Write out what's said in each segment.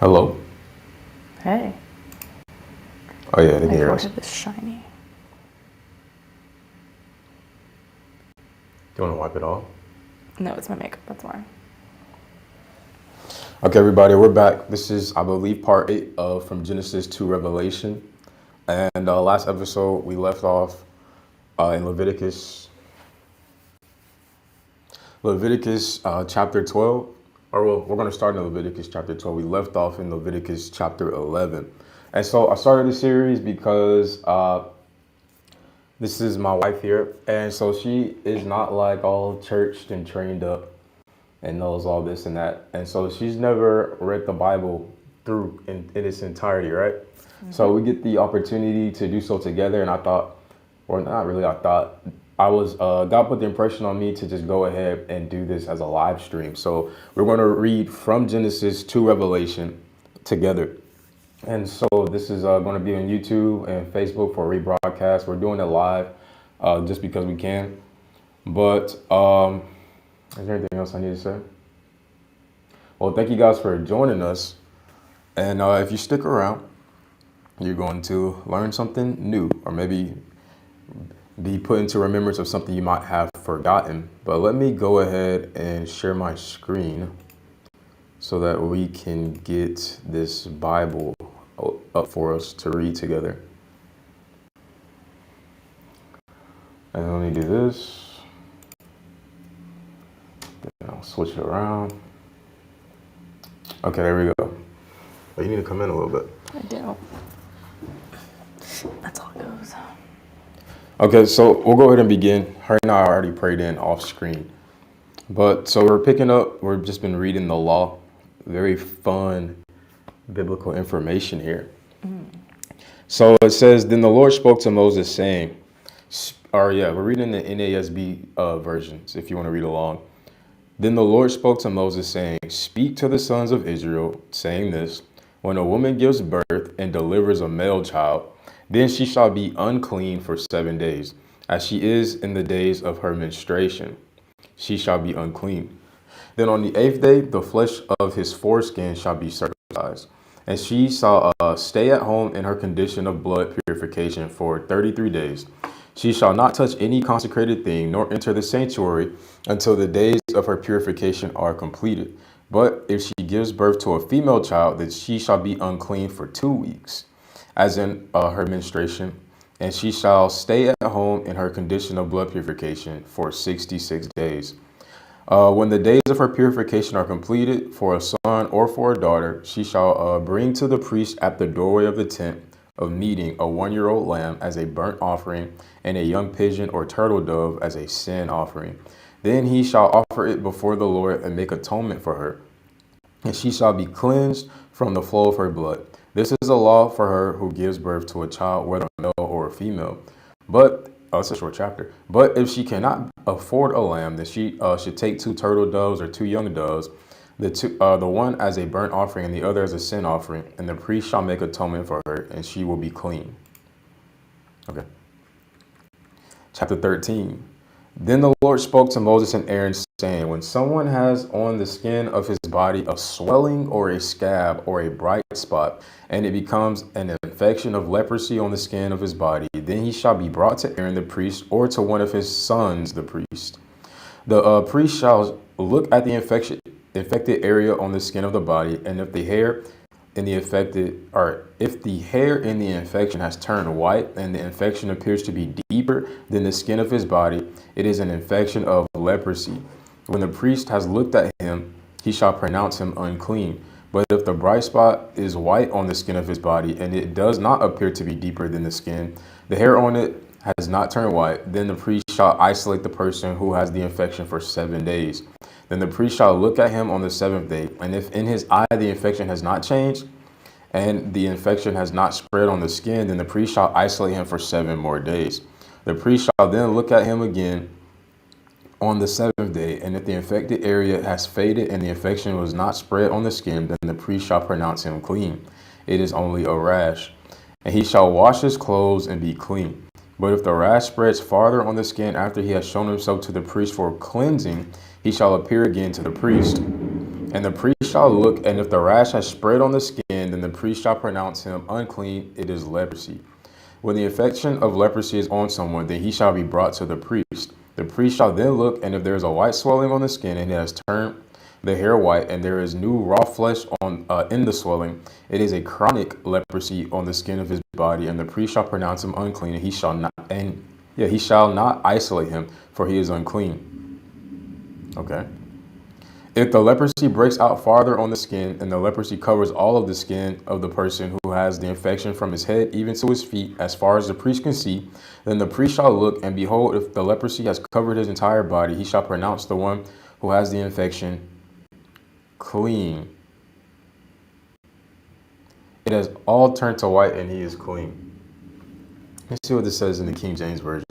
Hello? Hey, Oh yeah, they can my hear us. forehead is shiny. Do you want to wipe it off? No, it's my makeup, that's why. Okay, everybody, we're back. This is, I believe, part 8 of From Genesis to Revelation. And last episode, we left off in Leviticus chapter 12. Or well, we're going to start in Leviticus chapter 12. We left off in Leviticus chapter 11. And so I started the series because this is my wife here. And so she is not like all churched and trained up and knows all this and that. And so she's never read the Bible through in its entirety, right? So we get the opportunity to do so together. And I thought, or not really, God put the impression on me to just go ahead and do this as a live stream. So we're going to read from Genesis to Revelation together. And so this is going to be on YouTube and Facebook for rebroadcast. We're doing it live just because we can. But is there anything else I need to say? Well, thank you guys for joining us. And if you stick around, you're going to learn something new or maybe be put into remembrance of something you might have forgotten. But let me go ahead and share my screen so that we can get this Bible up for us to read together. And let me do this. Then I'll switch it around. Okay, there we go. But you need to come in a little bit. I do. That's all it goes. Okay, so we'll go ahead and begin. Her and I already prayed in off screen. But so we've just been reading the law. Very fun biblical information here. So it says, then the Lord spoke to Moses saying, we're reading the NASB versions if you want to read along. Then the Lord spoke to Moses saying, speak to the sons of Israel, saying this, when a woman gives birth and delivers a male child, then she shall be unclean for 7 days, as she is in the days of her menstruation. She shall be unclean. Then on the 8th day, the flesh of his foreskin shall be circumcised, and she shall stay at home in her condition of blood purification for 33 days. She shall not touch any consecrated thing, nor enter the sanctuary until the days of her purification are completed. But if she gives birth to a female child, then she shall be unclean for 2 weeks, as in her menstruation, and she shall stay at home in her condition of blood purification for 66 days. When the days of her purification are completed, for a son or for a daughter, she shall bring to the priest at the doorway of the tent of meeting a 1-year-old lamb as a burnt offering, and a young pigeon or turtle dove as a sin offering. Then he shall offer it before the Lord and make atonement for her, and she shall be cleansed from the flow of her blood. This is a law for her who gives birth to a child, whether a male or a female. But it's a short chapter. But if she cannot afford a lamb, then she should take 2 turtle doves or 2 young doves, the one as a burnt offering and the other as a sin offering, and the priest shall make atonement for her, and she will be clean. Okay. Chapter 13. Then the Lord spoke to Moses and Aaron, saying, when someone has on the skin of his body a swelling or a scab or a bright spot, and it becomes an infection of leprosy on the skin of his body, then he shall be brought to Aaron the priest, or to one of his sons the priest. The priest shall look at the infected area on the skin of the body, and if the hair in the infection has turned white and the infection appears to be deeper than the skin of his body, it is an infection of leprosy. When the priest has looked at him, he shall pronounce him unclean. But if the bright spot is white on the skin of his body, and it does not appear to be deeper than the skin, the hair on it has not turned white, then the priest shall isolate the person who has the infection for 7 days. Then the priest shall look at him on the 7th day, and if in his eye the infection has not changed, and the infection has not spread on the skin, then the priest shall isolate him for 7 more days. The priest shall then look at him again on the 7th day, and if the infected area has faded and the infection was not spread on the skin, then the priest shall pronounce him clean. It is only a rash. And he shall wash his clothes and be clean. But if the rash spreads farther on the skin after he has shown himself to the priest for cleansing, he shall appear again to the priest. And the priest shall look, and if the rash has spread on the skin, then the priest shall pronounce him unclean. It is leprosy. When the infection of leprosy is on someone, then he shall be brought to the priest. The priest shall then look, and if there is a white swelling on the skin, and it has turned the hair white, and there is new raw flesh on in the swelling, it is a chronic leprosy on the skin of his body, and the priest shall pronounce him unclean, and he shall not isolate him, for he is unclean. Okay. If the leprosy breaks out farther on the skin, and the leprosy covers all of the skin of the person who has the infection from his head even to his feet, as far as the priest can see, then the priest shall look, and behold, if the leprosy has covered his entire body, he shall pronounce the one who has the infection clean. It has all turned to white, and he is clean. Let's see what this says in the King James Version.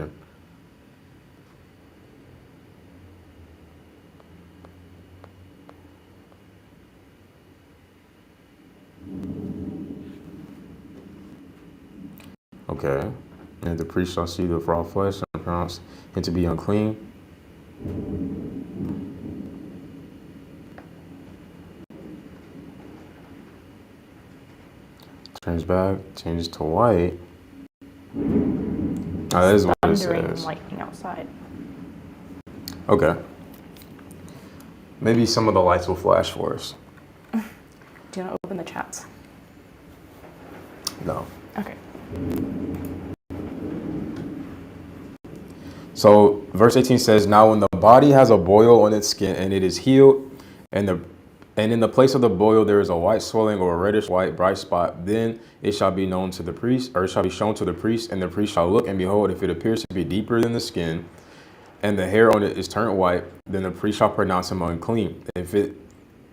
Okay. And the priest shall see the raw flesh and pronounce him to be unclean. Turns back, changes to white. Oh, that is what it Thundering and says. lightning outside. Okay. Maybe some of the lights will flash for us. Do you want to open the chats? No. Okay. So verse 18 says, now when the body has a boil on its skin and it is healed, and in the place of the boil there is a white swelling or a reddish white bright spot, then it shall be known to the priest, or it shall be shown to the priest, and the priest shall look, and behold, if it appears to be deeper than the skin, and the hair on it is turned white, then the priest shall pronounce him unclean. If it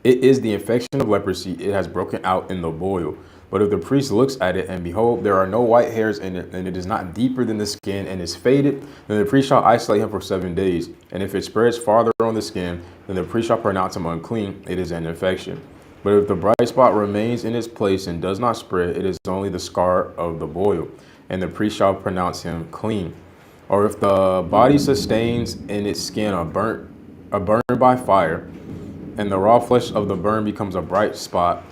is the infection of leprosy, it has broken out in the boil. But if the priest looks at it, and behold, there are no white hairs in it, and it is not deeper than the skin and is faded, then the priest shall isolate him for 7 days. And if it spreads farther on the skin, then the priest shall pronounce him unclean. It is an infection. But if the bright spot remains in its place and does not spread, it is only the scar of the boil, and the priest shall pronounce him clean. Or if the body sustains in its skin a burn by fire, and the raw flesh of the burn becomes a bright spot,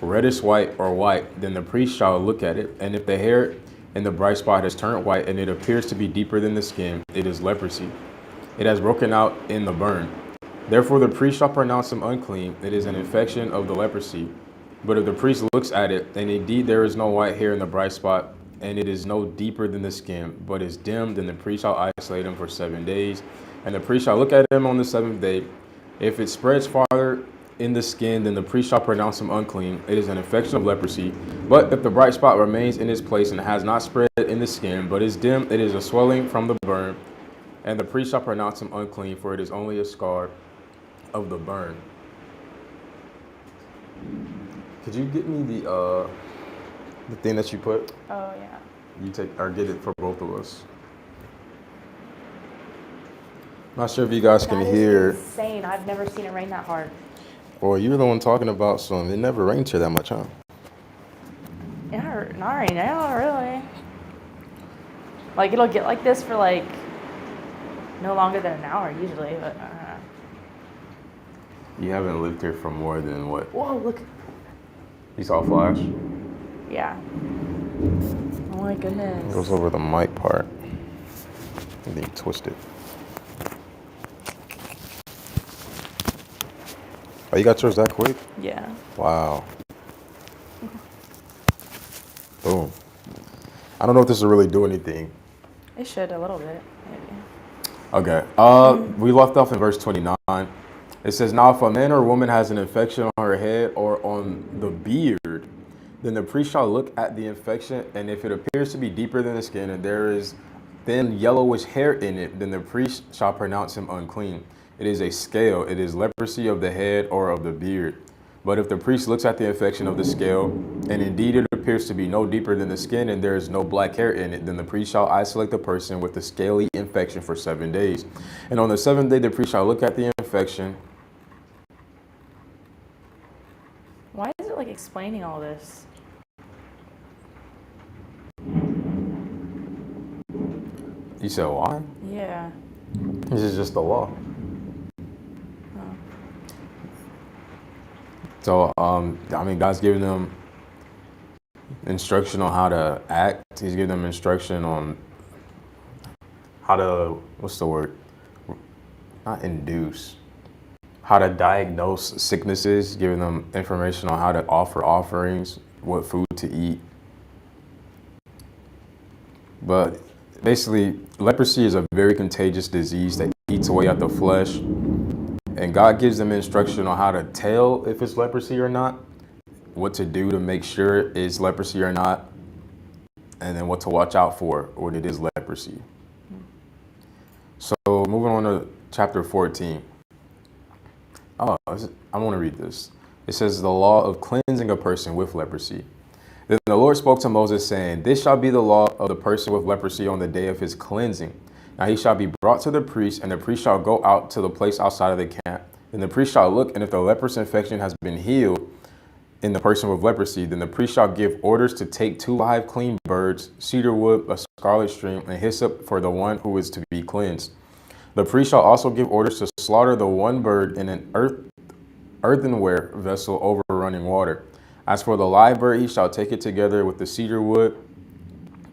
reddish white or white, then the priest shall look at it, and if the hair in the bright spot has turned white, and it appears to be deeper than the skin, it is leprosy. It has broken out in the burn. Therefore the priest shall pronounce him unclean. It is an infection of the leprosy. But if the priest looks at it, and indeed there is no white hair in the bright spot, and it is no deeper than the skin, but is dim, then the priest shall isolate him for 7 days. And the priest shall look at him on the 7th day. If it spreads farther in the skin, then the priest shall pronounce him unclean. It is an infection of leprosy. But if the bright spot remains in its place and has not spread in the skin, but is dim, it is a swelling from the burn. And the priest shall pronounce him unclean, for it is only a scar of the burn. Could you get me the thing that you put? Oh, yeah. You take or get it for both of us. Not sure if you guys can hear. That is insane. I've never seen it rain that hard. Boy, you were the one talking about some. It never rains here that much, huh? Yeah, not right now, really. Like, it'll get like this for, like, no longer than an hour usually, but I don't know. You haven't lived here for more than what? Whoa, look. You saw a flash? Yeah. Oh, my goodness. It goes over the mic part. And then you twist it. Oh, you got yours that quick? Yeah. Wow. Boom. I don't know if this will really do anything. It should a little bit, maybe. Okay. We left off in verse 29. It says, now if a man or woman has an infection on her head or on the beard, then the priest shall look at the infection, and if it appears to be deeper than the skin, and there is thin yellowish hair in it, then the priest shall pronounce him unclean. It is a scale. It is leprosy of the head or of the beard. But if the priest looks at the infection of the scale, and indeed it appears to be no deeper than the skin, and there is no black hair in it, then the priest shall isolate the person with the scaly infection for 7 days. And on the 7th day, the priest shall look at the infection. Why is it, like, explaining all this? You said why? Yeah. This is just the law. So, I mean, God's giving them instruction on how to act. He's giving them instruction on how to, what's the word? Not induce. How to diagnose sicknesses, giving them information on how to offer offerings, what food to eat. But basically, leprosy is a very contagious disease that eats away at the flesh. And God gives them instruction on how to tell if it's leprosy or not, what to do to make sure it's leprosy or not, and then what to watch out for when it is leprosy. So moving on to chapter 14. Oh, I want to read this. It says, the law of cleansing a person with leprosy. Then the Lord spoke to Moses, saying, this shall be the law of the person with leprosy on the day of his cleansing. Now he shall be brought to the priest, and the priest shall go out to the place outside of the camp. Then the priest shall look, and if the leprous infection has been healed in the person with leprosy, then the priest shall give orders to take 2 live clean birds, cedar wood, a scarlet string, and hyssop for the one who is to be cleansed. The priest shall also give orders to slaughter the one bird in an earthenware vessel over running water. As for the live bird, he shall take it together with the cedar wood,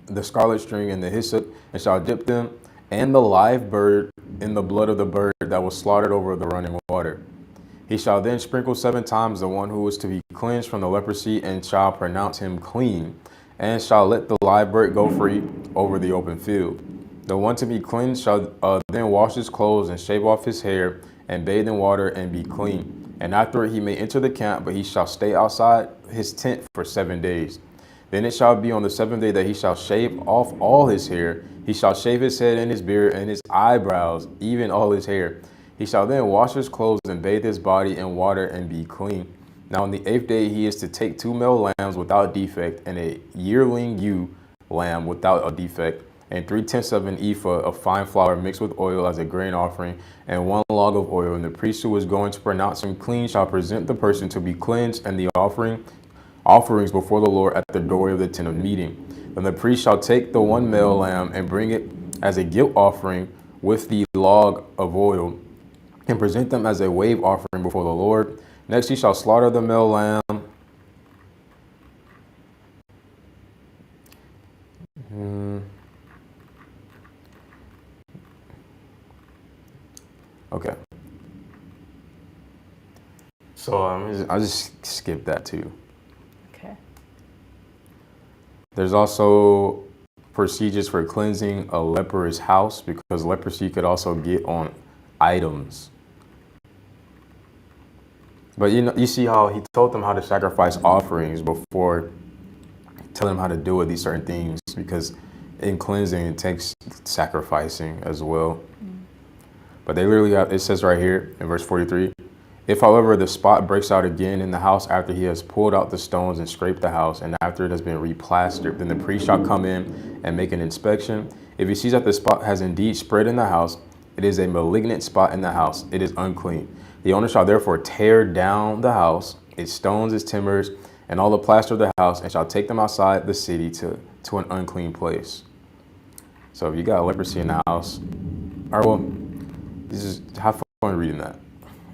the scarlet string, and the hyssop, and shall dip them and the live bird in the blood of the bird that was slaughtered over the running water. He shall then sprinkle 7 times the one who is to be cleansed from the leprosy, and shall pronounce him clean, and shall let the live bird go free over the open field. The one to be cleansed shall then wash his clothes and shave off his hair and bathe in water and be clean. And after he may enter the camp, but he shall stay outside his tent for 7 days. Then it shall be on the 7th day that he shall shave off all his hair. He shall shave his head and his beard and his eyebrows, even all his hair. He shall then wash his clothes and bathe his body in water and be clean. Now on the 8th day he is to take 2 male lambs without defect, and a yearling ewe lamb without a defect, and 3/10 of an ephah of fine flour mixed with oil as a grain offering, and 1 log of oil. And the priest who is going to pronounce him clean shall present the person to be cleansed and the offerings before the Lord at the door of the tent of meeting. Then the priest shall take the 1 male lamb and bring it as a guilt offering with the log of oil, and present them as a wave offering before the Lord. Next he shall slaughter the male lamb. Okay. So I'll just skip that too. Okay. There's also procedures for cleansing a leper's house, because leprosy could also get on items. But you see how he told them how to sacrifice offerings before telling them how to do it, these certain things, because in cleansing it takes sacrificing as well. But they literally have, it says right here in verse 43, if, however, the spot breaks out again in the house after he has pulled out the stones and scraped the house, and after it has been replastered, then the priest shall come in and make an inspection. If he sees that the spot has indeed spread in the house, it is a malignant spot in the house. It is unclean. The owner shall therefore tear down the house, its stones, its timbers, and all the plaster of the house, and shall take them outside the city to an unclean place. So if you got leprosy in the house, all right, well, have fun reading that.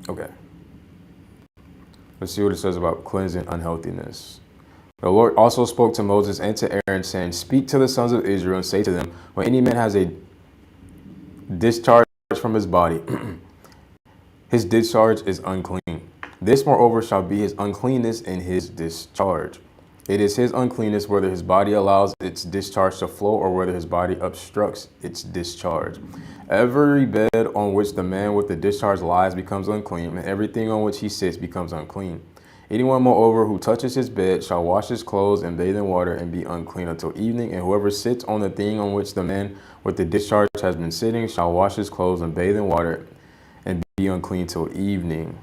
Okay. Let's see what it says about cleansing unhealthiness. The Lord also spoke to Moses and to Aaron, saying, speak to the sons of Israel and say to them, when any man has a discharge from his body, his discharge is unclean. This, moreover, shall be his uncleanness in his discharge. It is his uncleanness whether his body allows its discharge to flow or whether his body obstructs its discharge. Every bed on which the man with the discharge lies becomes unclean, and everything on which he sits becomes unclean. Anyone, moreover, who touches his bed shall wash his clothes and bathe in water and be unclean until evening. And whoever sits on the thing on which the man with the discharge has been sitting shall wash his clothes and bathe in water and be unclean till evening.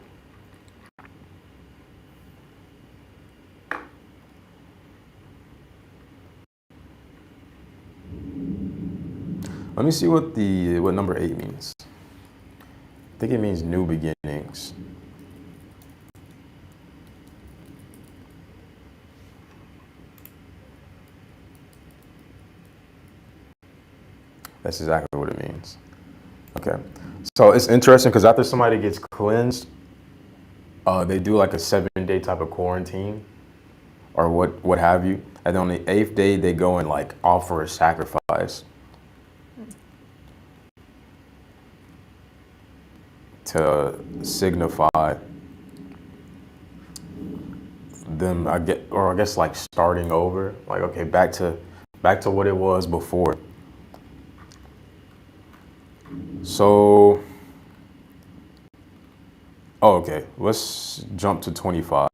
Let me see what number 8 means. I think it means new beginnings. That's exactly what it means. Okay. So it's interesting because after somebody gets cleansed, they do like a 7 7-day type of quarantine or what have you. And then on the 8th day, they go and like offer a sacrifice to signify them, I guess like starting over, like, okay, back to what it was before. So, okay, let's jump to 25.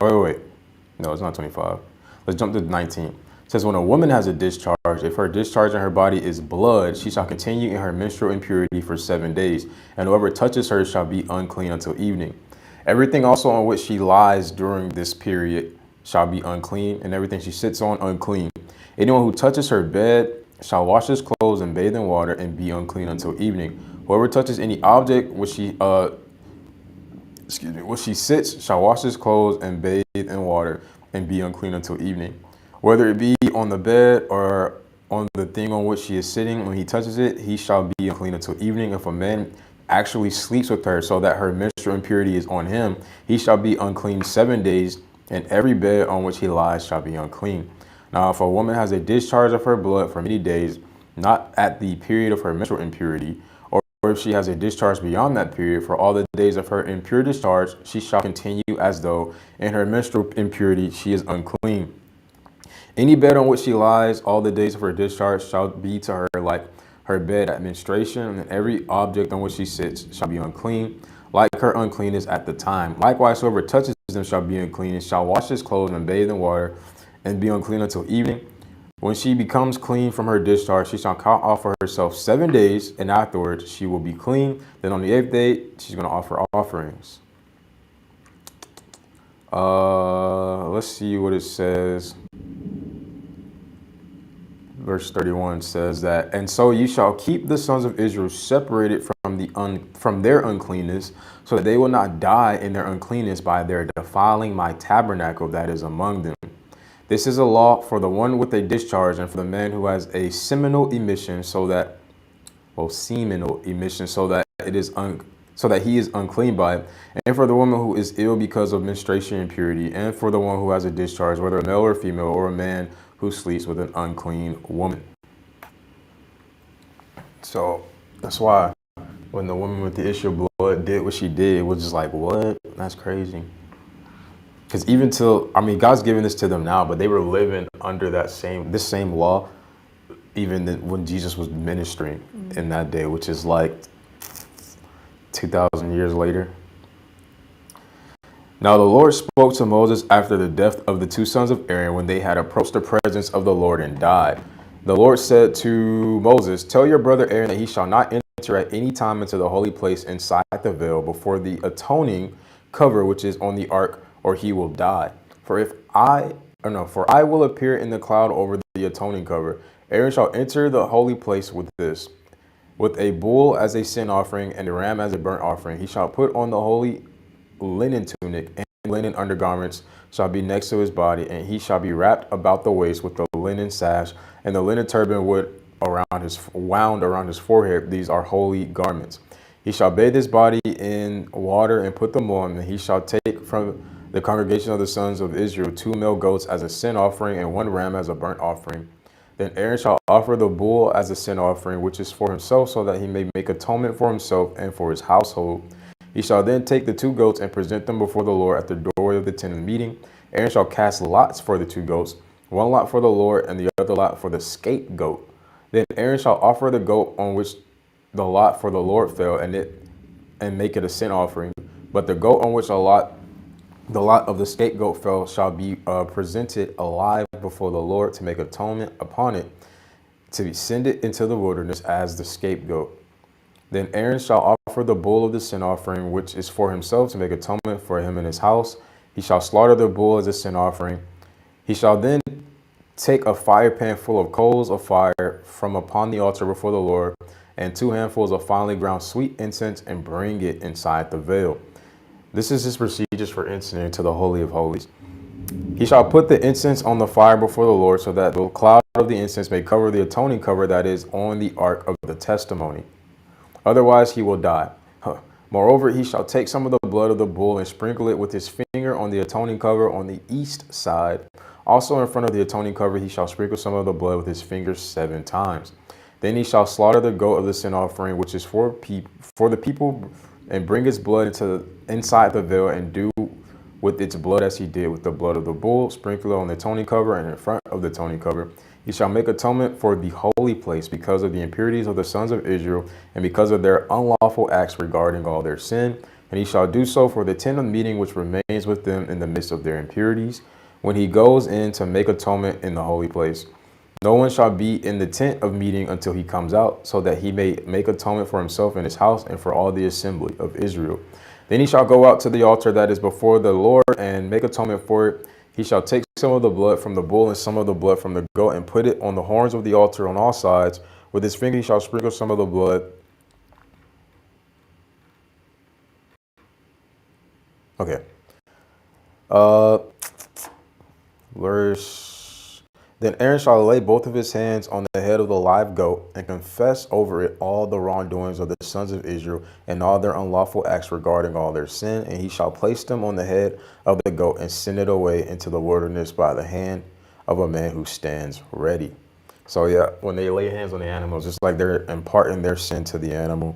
Wait. No, it's not 25. Let's jump to 19. It says, when a woman has a discharge, if her discharge in her body is blood, she shall continue in her menstrual impurity for 7 days, and whoever touches her shall be unclean until evening. Everything also on which she lies during this period shall be unclean, and everything she sits on unclean. Anyone who touches her bed shall wash his clothes and bathe in water and be unclean until evening. Whoever touches any object which she sits shall wash his clothes and bathe in water and be unclean until evening. Whether it be on the bed or on the thing on which she is sitting, when he touches it, he shall be unclean until evening. If a man actually sleeps with her so that her menstrual impurity is on him, he shall be unclean 7 days, and every bed on which he lies shall be unclean. Now, if a woman has a discharge of her blood for many days, not at the period of her menstrual impurity, or if she has a discharge beyond that period, for all the days of her impure discharge, she shall continue as though in her menstrual impurity she is unclean. Any bed on which she lies all the days of her discharge shall be to her like her bed at menstruation, and every object on which she sits shall be unclean, like her uncleanness at the time. Likewise, whoever touches them shall be unclean, and shall wash his clothes and bathe in water, and be unclean until evening. When she becomes clean from her discharge, she shall count off for herself 7 days, and afterwards she will be clean. Then on the 8th day, she's going to offer offerings. Let's see what it says. Verse 31 says that, and so you shall keep the sons of Israel separated from their uncleanness, so that they will not die in their uncleanness by their defiling my tabernacle that is among them. This is a law for the one with a discharge, and for the man who has a seminal emission, so that he is unclean by it, and for the woman who is ill because of menstruation impurity, and for the one who has a discharge, whether a male or female, or a man who sleeps with an unclean woman. So that's why when the woman with the issue of blood did what she did, it was just like, what? That's crazy. Because even God's giving this to them now, but they were living under this same law, even when Jesus was ministering in that day, which is like 2,000 years later. Now the Lord spoke to Moses after the death of the 2 sons of Aaron, when they had approached the presence of the Lord and died. The Lord said to Moses, tell your brother Aaron that he shall not enter at any time into the holy place inside the veil before the atoning cover which is on the ark, or he will die. For I will appear in the cloud over the atoning cover. Aaron shall enter the holy place with a bull as a sin offering and a ram as a burnt offering. He shall put on the holy linen tunic, and linen undergarments shall be next to his body, and he shall be wrapped about the waist with the linen sash, and the linen turban wound around his forehead. These are holy garments. He shall bathe his body in water and put them on, and he shall take from the congregation of the sons of Israel 2 male goats as a sin offering and 1 ram as a burnt offering. Then Aaron shall offer the bull as a sin offering, which is for himself, so that he may make atonement for himself and for his household. He shall then take the 2 goats and present them before the Lord at the doorway of the tent of meeting. Aaron shall cast lots for the 2 goats, 1 lot for the Lord and the other lot for the scapegoat. Then Aaron shall offer the goat on which the lot for the Lord fell, and make it a sin offering. But the goat on which the lot of the scapegoat fell shall be presented alive before the Lord to make atonement upon it, to send it into the wilderness as the scapegoat. Then Aaron shall offer the bull of the sin offering, which is for himself, to make atonement for him and his house. He shall slaughter the bull as a sin offering. He shall then take a fire pan full of coals of fire from upon the altar before the Lord, and 2 handfuls of finely ground sweet incense, and bring it inside the veil. This is his procedures for entering into the Holy of Holies. He shall put the incense on the fire before the Lord, so that the cloud of the incense may cover the atoning cover that is on the ark of the testimony. Otherwise he will die. Moreover, he shall take some of the blood of the bull and sprinkle it with his finger on the atoning cover on the east side. Also in front of the atoning cover he shall sprinkle some of the blood with his fingers 7 times. Then he shall slaughter the goat of the sin offering, which is for the people, and bring its blood inside the veil, and do with its blood as he did with the blood of the bull, sprinkle it on the atoning cover and in front of the atoning cover. He shall make atonement for the holy place because of the impurities of the sons of Israel and because of their unlawful acts regarding all their sin. And he shall do so for the tent of meeting which remains with them in the midst of their impurities, when he goes in to make atonement in the holy place. No one shall be in the tent of meeting until he comes out, so that he may make atonement for himself and his house and for all the assembly of Israel. Then he shall go out to the altar that is before the Lord and make atonement for it. He shall take some of the blood from the bull and some of the blood from the goat and put it on the horns of the altar on all sides. With his finger he shall sprinkle some of the blood. Okay. Verse. Then Aaron shall lay both of his hands on the head of the live goat and confess over it all the wrongdoings of the sons of Israel and all their unlawful acts regarding all their sin. And he shall place them on the head of the goat and send it away into the wilderness by the hand of a man who stands ready. So yeah, when they lay hands on the animals, it's like they're imparting their sin to the animal.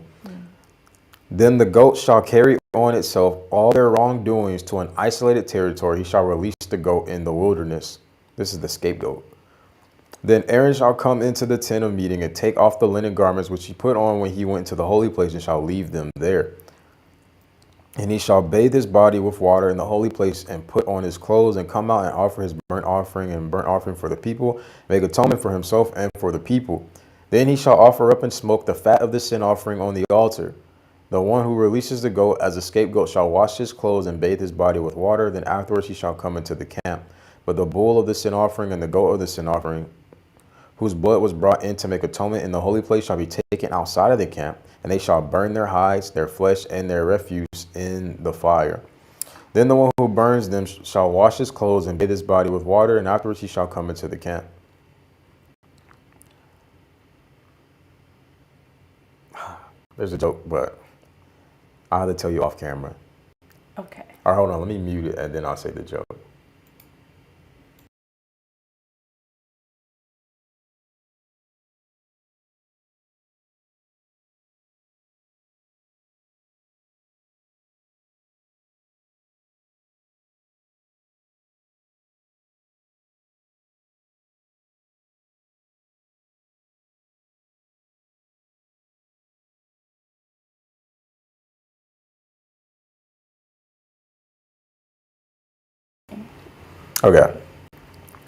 Then the goat shall carry on itself all their wrongdoings to an isolated territory. He shall release the goat in the wilderness. This is the scapegoat. Then Aaron shall come into the tent of meeting and take off the linen garments which he put on when he went to the holy place, and shall leave them there. And he shall bathe his body with water in the holy place and put on his clothes and come out and offer his burnt offering and burnt offering for the people, make atonement for himself and for the people. Then he shall offer up and smoke the fat of the sin offering on the altar. The one who releases the goat as a scapegoat shall wash his clothes and bathe his body with water. Then afterwards he shall come into the camp. But the bull of the sin offering and the goat of the sin offering, whose blood was brought in to make atonement in the holy place, shall be taken outside of the camp, and they shall burn their hides, their flesh, and their refuse in the fire. Then the one who burns them shall wash his clothes and bathe his body with water, and afterwards he shall come into the camp. There's a joke, but I'll have to tell you off camera. Okay. All right, hold on. Let me mute it, and then I'll say the joke. Okay.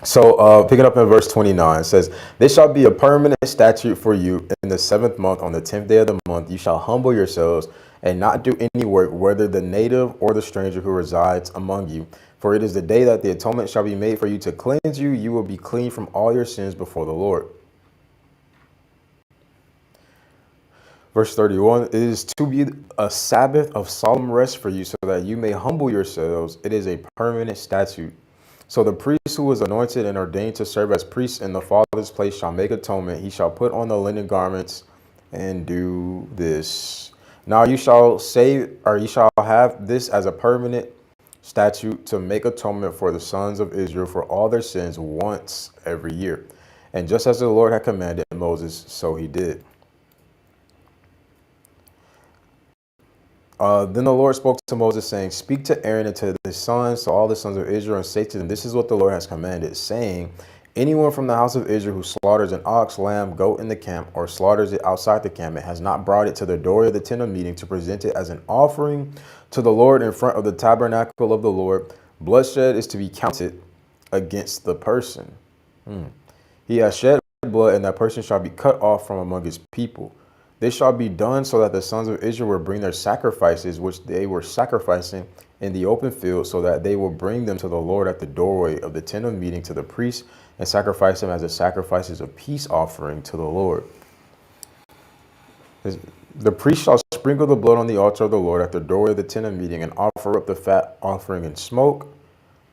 So picking up in verse 29, it says, "This shall be a permanent statute for you in the 7th month, on the 10th day of the month. You shall humble yourselves and not do any work, whether the native or the stranger who resides among you. For it is the day that the atonement shall be made for you to cleanse you. You will be clean from all your sins before the Lord." Verse 31, "It is to be a Sabbath of solemn rest for you, so that you may humble yourselves. It is a permanent statute. So the priest who was anointed and ordained to serve as priest in the Father's place shall make atonement. He shall put on the linen garments and do this. Now you shall say, or you shall have this as a permanent statute to make atonement for the sons of Israel for all their sins once every year. And just as the Lord had commanded Moses, so he did." Then the Lord spoke to Moses, saying, "Speak to Aaron and to his sons, to all the sons of Israel, and say to them, this is what the Lord has commanded, saying, anyone from the house of Israel who slaughters an ox, lamb, goat in the camp, or slaughters it outside the camp, and has not brought it to the door of the tent of meeting to present it as an offering to the Lord in front of the tabernacle of the Lord, bloodshed is to be counted against the person. He has shed blood, and that person shall be cut off from among his people. This shall be done so that the sons of Israel will bring their sacrifices, which they were sacrificing in the open field, so that they will bring them to the Lord at the doorway of the tent of meeting to the priest, and sacrifice them as the sacrifices of peace offering to the Lord. The priest shall sprinkle the blood on the altar of the Lord at the doorway of the tent of meeting, and offer up the fat offering and smoke.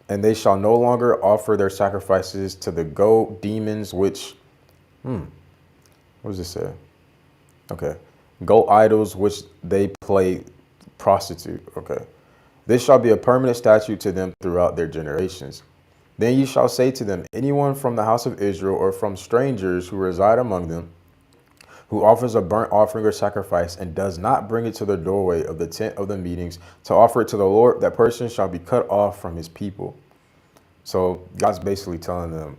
And they shall no longer offer their sacrifices to the goat demons, which, what does it say? Okay. Goat idols, which they play prostitute. Okay. This shall be a permanent statute to them throughout their generations. Then you shall say to them, anyone from the house of Israel or from strangers who reside among them, who offers a burnt offering or sacrifice and does not bring it to the doorway of the tent of the meetings to offer it to the Lord, that person shall be cut off from his people. So God's basically telling them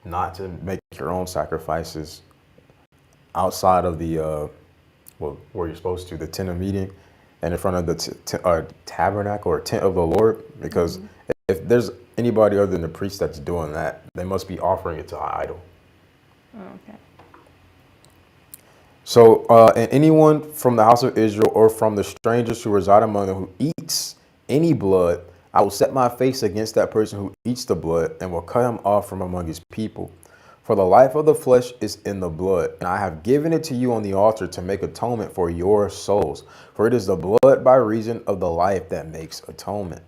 not to make your own sacrifices outside of the, where you're supposed to, the tent of meeting and in front of the tabernacle or tent of the Lord, because if there's anybody other than the priest that's doing that, they must be offering it to an idol. Okay. So, and anyone from the house of Israel or from the strangers who reside among them who eats any blood, I will set my face against that person who eats the blood and will cut him off from among his people. For the life of the flesh is in the blood, and I have given it to you on the altar to make atonement for your souls. For it is the blood by reason of the life that makes atonement.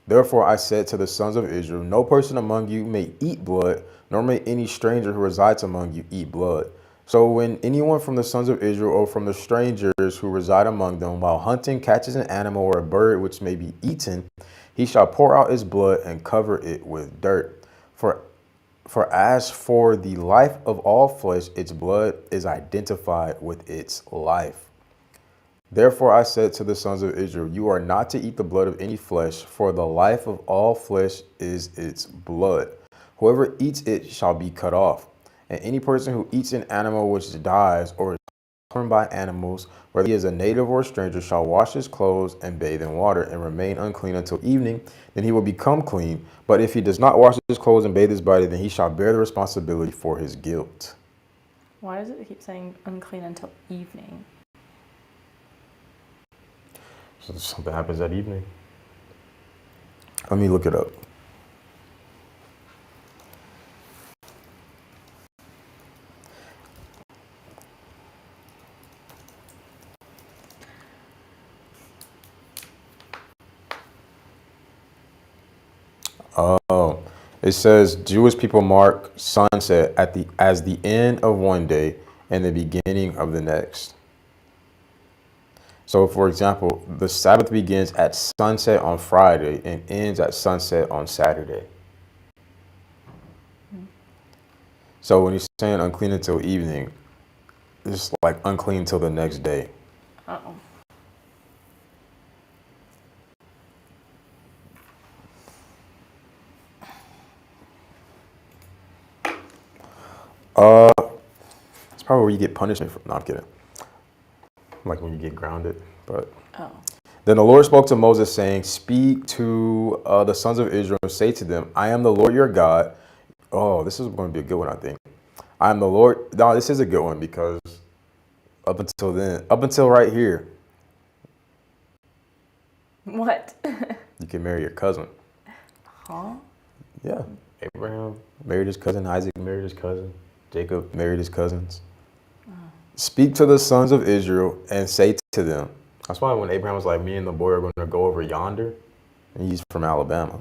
Therefore I said to the sons of Israel, no person among you may eat blood, nor may any stranger who resides among you eat blood. So when anyone from the sons of Israel or from the strangers who reside among them while hunting catches an animal or a bird which may be eaten, he shall pour out its blood and cover it with dirt. For as for the life of all flesh, its blood is identified with its life. Therefore I said to the sons of Israel, you are not to eat the blood of any flesh, for the life of all flesh is its blood. Whoever eats it shall be cut off. And any person who eats an animal which dies or is torn by animals, whether he is a native or a stranger, shall wash his clothes and bathe in water and remain unclean until evening. Then he will become clean. But if he does not wash his clothes and bathe his body, then he shall bear the responsibility for his guilt. Why does it keep saying unclean until evening? So something happens that evening. Let me look it up. Oh, it says Jewish people mark sunset as the end of one day and the beginning of the next. So, for example, the Sabbath begins at sunset on Friday and ends at sunset on Saturday. So when he's saying unclean until evening, it's like unclean till the next day. Uh-oh. It's probably where you get punishment for. No, I'm kidding. Like when you get grounded. But then the Lord spoke to Moses, saying, speak to the sons of Israel and say to them, I am the Lord your God. Oh, this is going to be a good one, I think. I am the Lord. No, this is a good one because up until right here, What? you can marry your cousin. Huh? Yeah. Abraham married his cousin. Isaac married his cousin. Jacob married his cousins. Speak to the sons of Israel and say to them. That's why when Abraham was like, me and the boy are going to go over yonder, and he's from Alabama.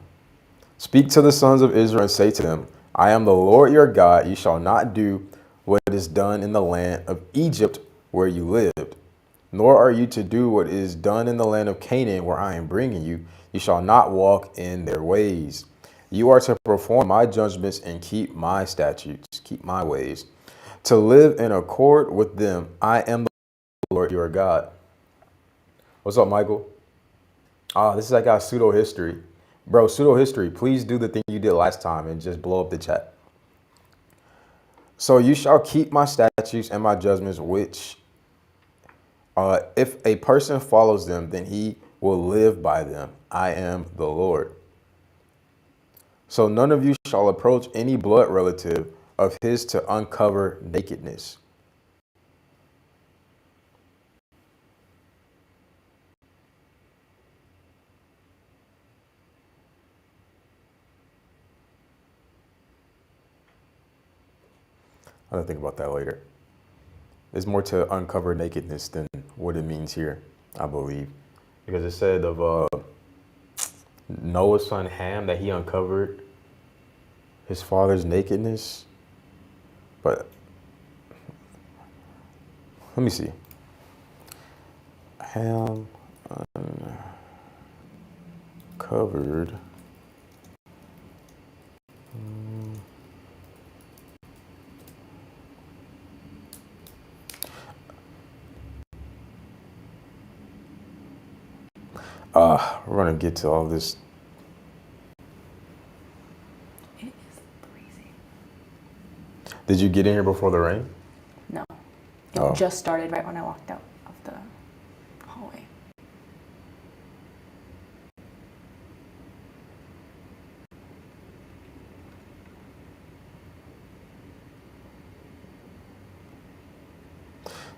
Speak to the sons of Israel and say to them, I am the Lord your God. You shall not do what is done in the land of Egypt where you lived, nor are you to do what is done in the land of Canaan where I am bringing you. You shall not walk in their ways. You are to perform my judgments and keep my statutes, keep my ways, to live in accord with them. I am the Lord your God. What's up, Michael? This is like our pseudo history. Bro, pseudo history, please do the thing you did last time and just blow up the chat. So you shall keep my statutes and my judgments, which if a person follows them, then he will live by them. I am the Lord. So none of you shall approach any blood relative of his to uncover nakedness. I'll think about that later. It's more to uncover nakedness than what it means here, I believe. Because it said of Noah's son Ham that he uncovered his father's nakedness. But let me see. Ham. Covered. We're gonna get to all this. It is freezing. Did you get in here before the rain? No. It Oh. just started right when I walked out of the hallway.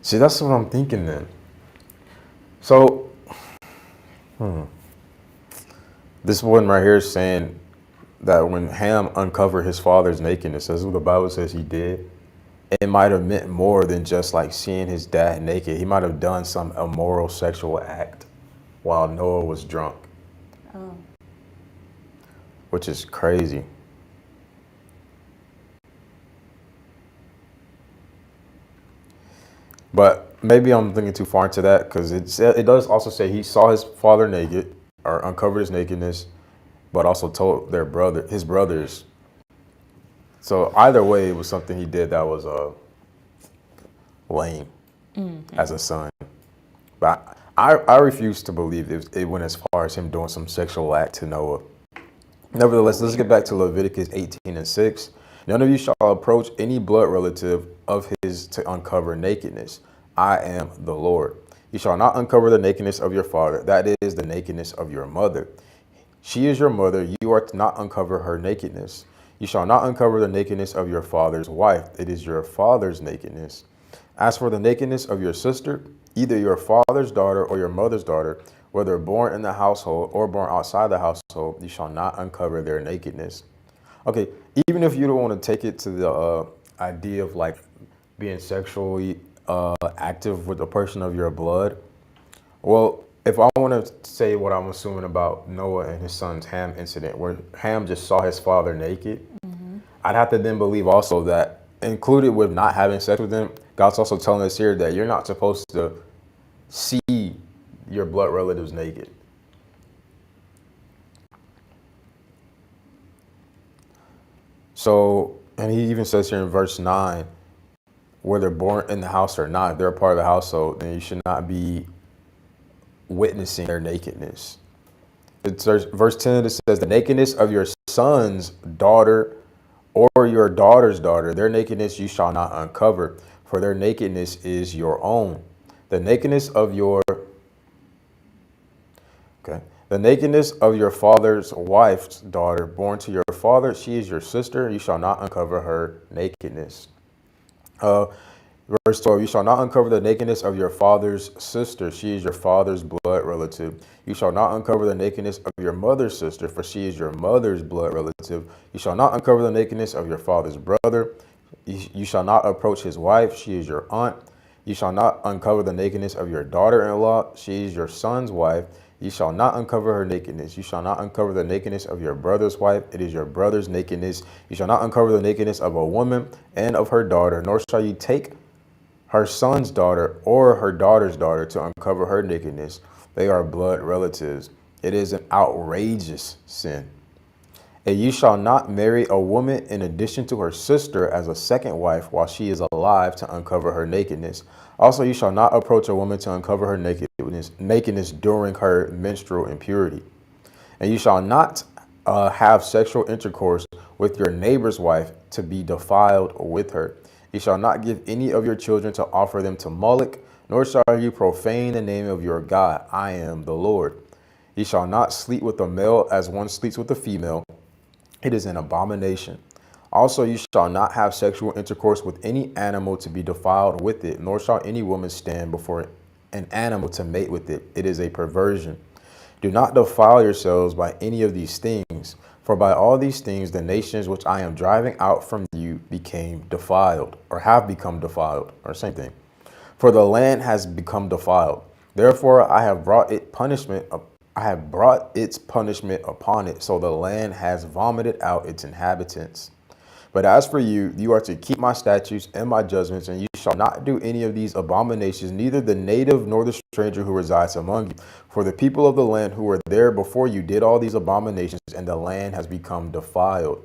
See, that's what I'm thinking then. So, this one right here is saying that when Ham uncovered his father's nakedness, that's what the Bible says he did. It might have meant more than just like seeing his dad naked. He might have done some immoral sexual act while Noah was drunk, Oh. which is crazy. But maybe I'm thinking too far into that because it does also say he saw his father naked or uncovered his nakedness, but also told his brothers. So either way, it was something he did that was lame as a son. But I refuse to believe it went as far as him doing some sexual act to Noah. Nevertheless, let's get back to Leviticus 18:6. None of you shall approach any blood relative of his to uncover nakedness. I am the Lord. You shall not uncover the nakedness of your father, that is the nakedness of your mother. She is your mother, you are to not uncover her nakedness. You shall not uncover the nakedness of your father's wife, it is your father's nakedness. As for the nakedness of your sister, either your father's daughter or your mother's daughter, whether born in the household or born outside the household, you shall not uncover their nakedness. Okay, even if you don't want to take it to the idea of like being sexually active with a person of your blood, well, if I want to say what I'm assuming about Noah and his son's Ham incident, where Ham just saw his father naked, I'd have to then believe also that included with not having sex with him, God's also telling us here that you're not supposed to see your blood relatives naked. So, and he even says here in verse 9, whether born in the house or not, they're a part of the household, then you should not be witnessing their nakedness. It's verse 10, it says, the nakedness of your son's daughter or your daughter's daughter, their nakedness you shall not uncover, for their nakedness is your own. The nakedness of your the nakedness of your father's wife's daughter born to your father, she is your sister, you shall not uncover her nakedness. Verse 12, you shall not uncover the nakedness of your father's sister, she is your father's blood relative. You shall not uncover the nakedness of your mother's sister, for she is your mother's blood relative. You shall not uncover the nakedness of your father's brother. You shall not approach his wife, she is your aunt. You shall not uncover the nakedness of your daughter-in-law, she is your son's wife. You shall not uncover her nakedness. You shall not uncover the nakedness of your brother's wife. It is your brother's nakedness. You shall not uncover the nakedness of a woman and of her daughter, nor shall you take her son's daughter or her daughter's daughter to uncover her nakedness. They are blood relatives. It is an outrageous sin. And you shall not marry a woman in addition to her sister as a second wife while she is alive to uncover her nakedness. Also, you shall not approach a woman to uncover her nakedness during her menstrual impurity. And you shall not have sexual intercourse with your neighbor's wife to be defiled with her. You shall not give any of your children to offer them to Moloch, nor shall you profane the name of your God. I am the Lord. You shall not sleep with a male as one sleeps with a female. It is an abomination. Also, you shall not have sexual intercourse with any animal to be defiled with it, nor shall any woman stand before an animal to mate with it. It is a perversion. Do not defile yourselves by any of these things, for by all these things the nations which I am driving out from you became defiled, or have become defiled, or same thing. For the land has become defiled. Therefore I have brought its punishment upon it, so the land has vomited out its inhabitants. But as for you, you are to keep my statutes and my judgments, and you shall shall not do any of these abominations, neither the native nor the stranger who resides among you. For the people of the land who were there before you did all these abominations, and the land has become defiled.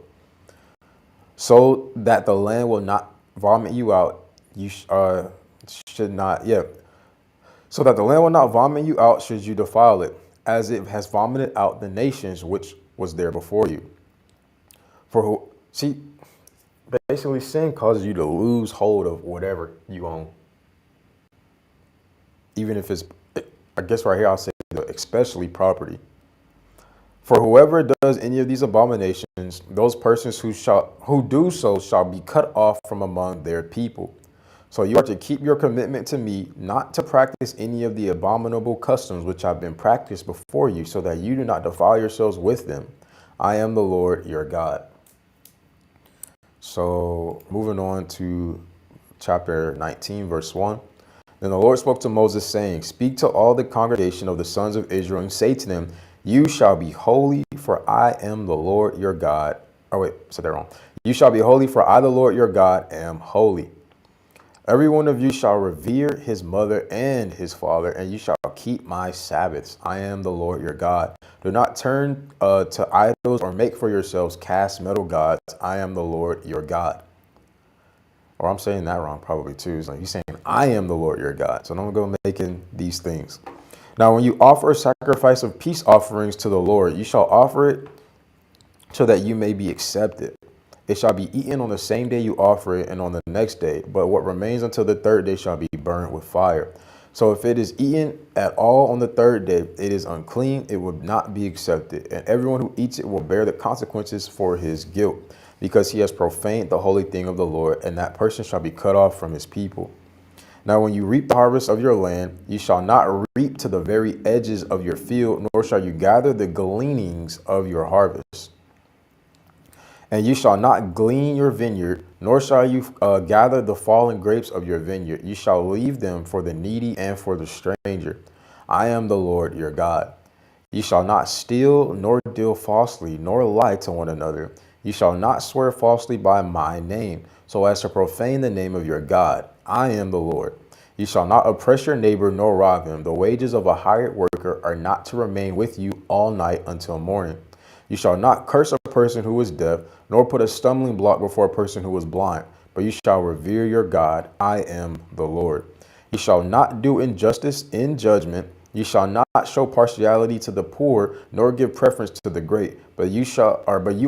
So that the land will not vomit you out, you should not, yeah. So that the land will not vomit you out should you defile it, as it has vomited out the nations which was there before you. See, basically sin causes you to lose hold of whatever you own. Even if it's, I guess right here I'll say, especially property. For whoever does any of these abominations, those persons who do so shall be cut off from among their people. So you are to keep your commitment to me, not to practice any of the abominable customs which have been practiced before you, so that you do not defile yourselves with them. I am the Lord your God. So moving on to chapter 19, verse 1. Then the Lord spoke to Moses, saying, speak to all the congregation of the sons of Israel and say to them, you shall be holy, for I am the Lord your God. Oh, wait, said that wrong. You shall be holy, for I, the Lord your God, am holy. Every one of you shall revere his mother and his father, and you shall keep my Sabbaths. I am the Lord your God. Do not turn to idols or make for yourselves cast metal gods. I am the Lord your God. Or I'm saying that wrong probably too. It's like he's saying, I am the Lord your God. So don't go making these things. Now, when you offer a sacrifice of peace offerings to the Lord, you shall offer it so that you may be accepted. It shall be eaten on the same day you offer it and on the next day, but what remains until the third day shall be burnt with fire. So if it is eaten at all on the third day, it is unclean, it will not be accepted. And everyone who eats it will bear the consequences for his guilt, because he has profaned the holy thing of the Lord, and that person shall be cut off from his people. Now, when you reap the harvest of your land, you shall not reap to the very edges of your field, nor shall you gather the gleanings of your harvest. And you shall not glean your vineyard, nor shall you gather the fallen grapes of your vineyard. You shall leave them for the needy and for the stranger. I am the Lord your God. You shall not steal, nor deal falsely, nor lie to one another. You shall not swear falsely by my name, so as to profane the name of your God. I am the Lord. You shall not oppress your neighbor nor rob him. The wages of a hired worker are not to remain with you all night until morning. You shall not curse a person who is deaf, nor put a stumbling block before a person who is blind, but you shall revere your God. I am the Lord. You shall not do injustice in judgment. You shall not show partiality to the poor, nor give preference to the great, but you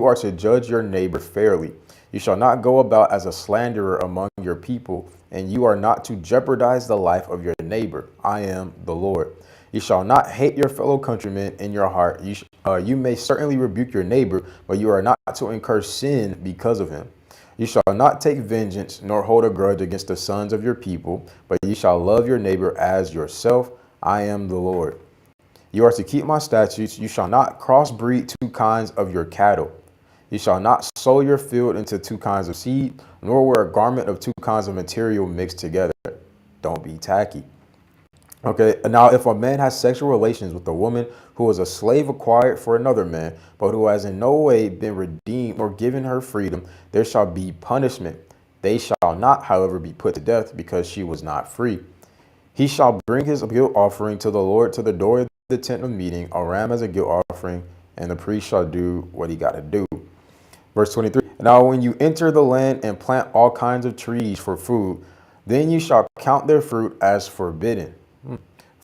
are to judge your neighbor fairly. You shall not go about as a slanderer among your people, and you are not to jeopardize the life of your neighbor. I am the Lord. You shall not hate your fellow countrymen in your heart. You may certainly rebuke your neighbor, but you are not to incur sin because of him. You shall not take vengeance, nor hold a grudge against the sons of your people, but you shall love your neighbor as yourself. I am the Lord. You are to keep my statutes. You shall not crossbreed two kinds of your cattle. You shall not sow your field into two kinds of seed, nor wear a garment of two kinds of material mixed together. Don't be tacky. Okay, now if a man has sexual relations with a woman who is a slave acquired for another man, but who has in no way been redeemed or given her freedom, there shall be punishment. They shall not, however, be put to death because she was not free. He shall bring his guilt offering to the Lord to the door of the tent of meeting, a ram as a guilt offering, and the priest shall do what he got to do. Verse 23, now when you enter the land and plant all kinds of trees for food, then you shall count their fruit as forbidden.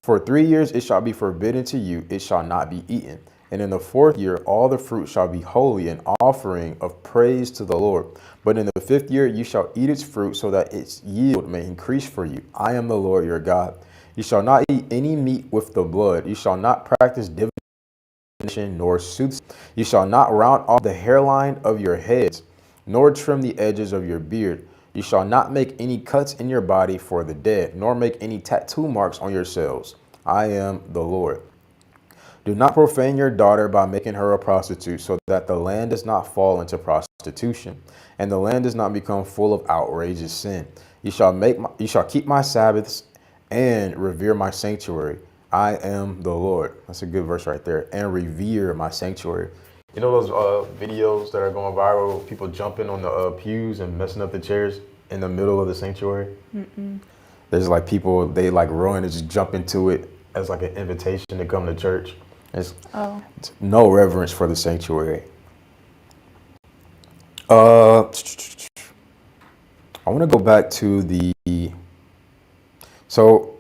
For 3 years it shall be forbidden to you, it shall not be eaten. And in the 4th year all the fruit shall be holy, an offering of praise to the Lord. But in the 5th year you shall eat its fruit, so that its yield may increase for you. I am the Lord your God. You shall not eat any meat with the blood. You shall not practice divination nor soothsaying. You shall not round off the hairline of your heads, nor trim the edges of your beard. You shall not make any cuts in your body for the dead, nor make any tattoo marks on yourselves. I am the Lord. Do not profane your daughter by making her a prostitute, so that the land does not fall into prostitution, and the land does not become full of outrageous sin. You shall keep my Sabbaths and revere my sanctuary. I am the Lord. That's a good verse right there. And revere my sanctuary. You know those videos that are going viral, people jumping on the pews and messing up the chairs? in the middle of the sanctuary? There's like people, they like run and just jump into it as like an invitation to come to church. It's no reverence for the sanctuary. I want to go back to so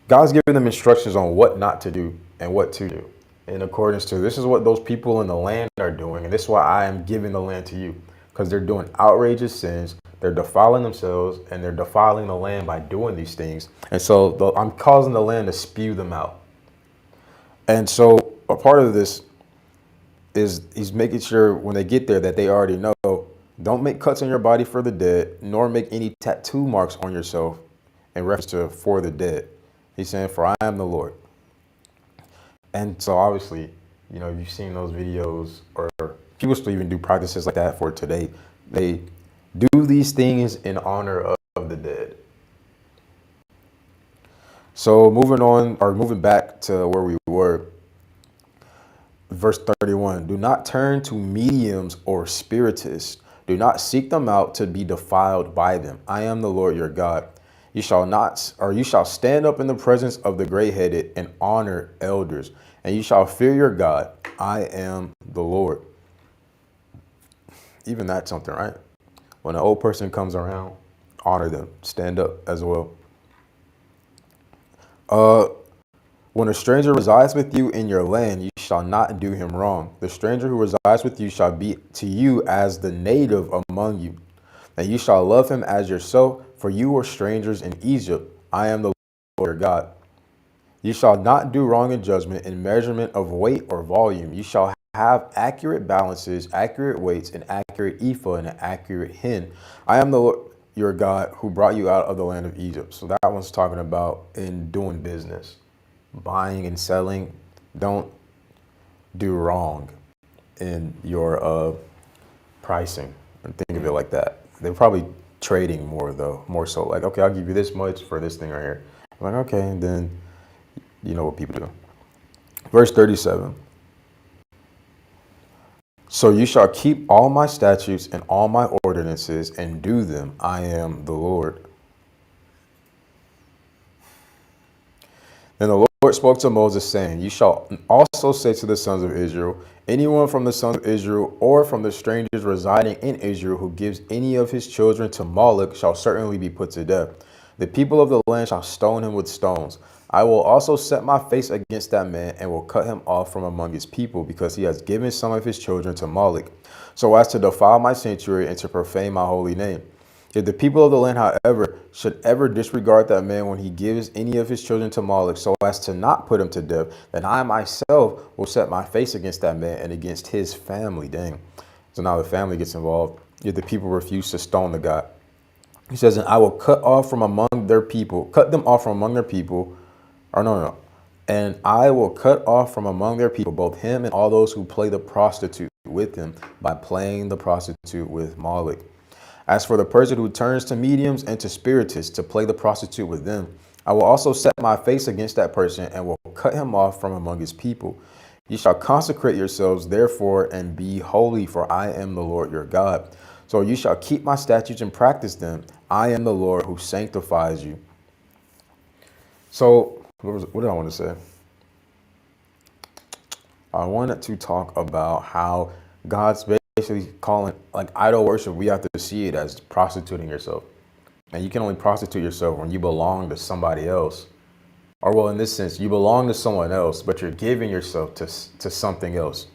God's giving them instructions on what not to do and what to do in accordance to this is what those people in the land are doing. And this is why I am giving the land to you, because they're doing outrageous sins. They're defiling themselves and they're defiling the land by doing these things. And so I'm causing the land to spew them out. And so a part of this is he's making sure when they get there that they already know, don't make cuts on your body for the dead, nor make any tattoo marks on yourself in reference to for the dead. He's saying, for I am the Lord. And so obviously, you've seen those videos, or people still even do practices like that for today. They do these things in honor of the dead. So moving back to where we were, verse 31, do not turn to mediums or spiritists. Do not seek them out to be defiled by them. I am the Lord your God. You shall stand up in the presence of the gray-headed and honor elders, and you shall fear your God. I am the Lord. Even that's something, right? When an old person comes around, honor them. Stand up as well. When a stranger resides with you in your land, you shall not do him wrong. The stranger who resides with you shall be to you as the native among you, and you shall love him as yourself, for you were strangers in Egypt. I am the Lord your God. You shall not do wrong in judgment, in measurement of weight or volume. You shall have accurate balances, accurate weights, an accurate ephah, and an accurate hin. I am the Lord your God who brought you out of the land of Egypt. So that one's talking about in doing business, buying and selling. Don't do wrong in your pricing, and think of it like that. They're probably trading more so like, okay, I'll give you this much for this thing right here. I'm like, okay, and then you know what people do. Verse 37. So you shall keep all my statutes and all my ordinances and do them. I am the Lord. Then the Lord spoke to Moses, saying, you shall also say to the sons of Israel, anyone from the sons of Israel or from the strangers residing in Israel who gives any of his children to Moloch shall certainly be put to death. The people of the land shall stone him with stones. I will also set my face against that man and will cut him off from among his people, because he has given some of his children to Moloch, so as to defile my sanctuary and to profane my holy name. If the people of the land, however, should ever disregard that man when he gives any of his children to Moloch, so as to not put him to death, then I myself will set my face against that man and against his family. Dang. So now the family gets involved. If the people refuse to stone the God, he says, and I will cut them off from among their people, and I will cut off from among their people both him and all those who play the prostitute with him by playing the prostitute with Moloch. As for the person who turns to mediums and to spiritists to play the prostitute with them, I will also set my face against that person and will cut him off from among his people. You shall consecrate yourselves, therefore, and be holy, for I am the Lord your God. So you shall keep my statutes and practice them. I am the Lord who sanctifies you. So what did I want to say? I wanted to talk about how God's basically calling, like, idol worship. We have to see it as prostituting yourself. And you can only prostitute yourself when you belong to somebody else. Or, well, in this sense, you belong to someone else, but you're giving yourself to something else.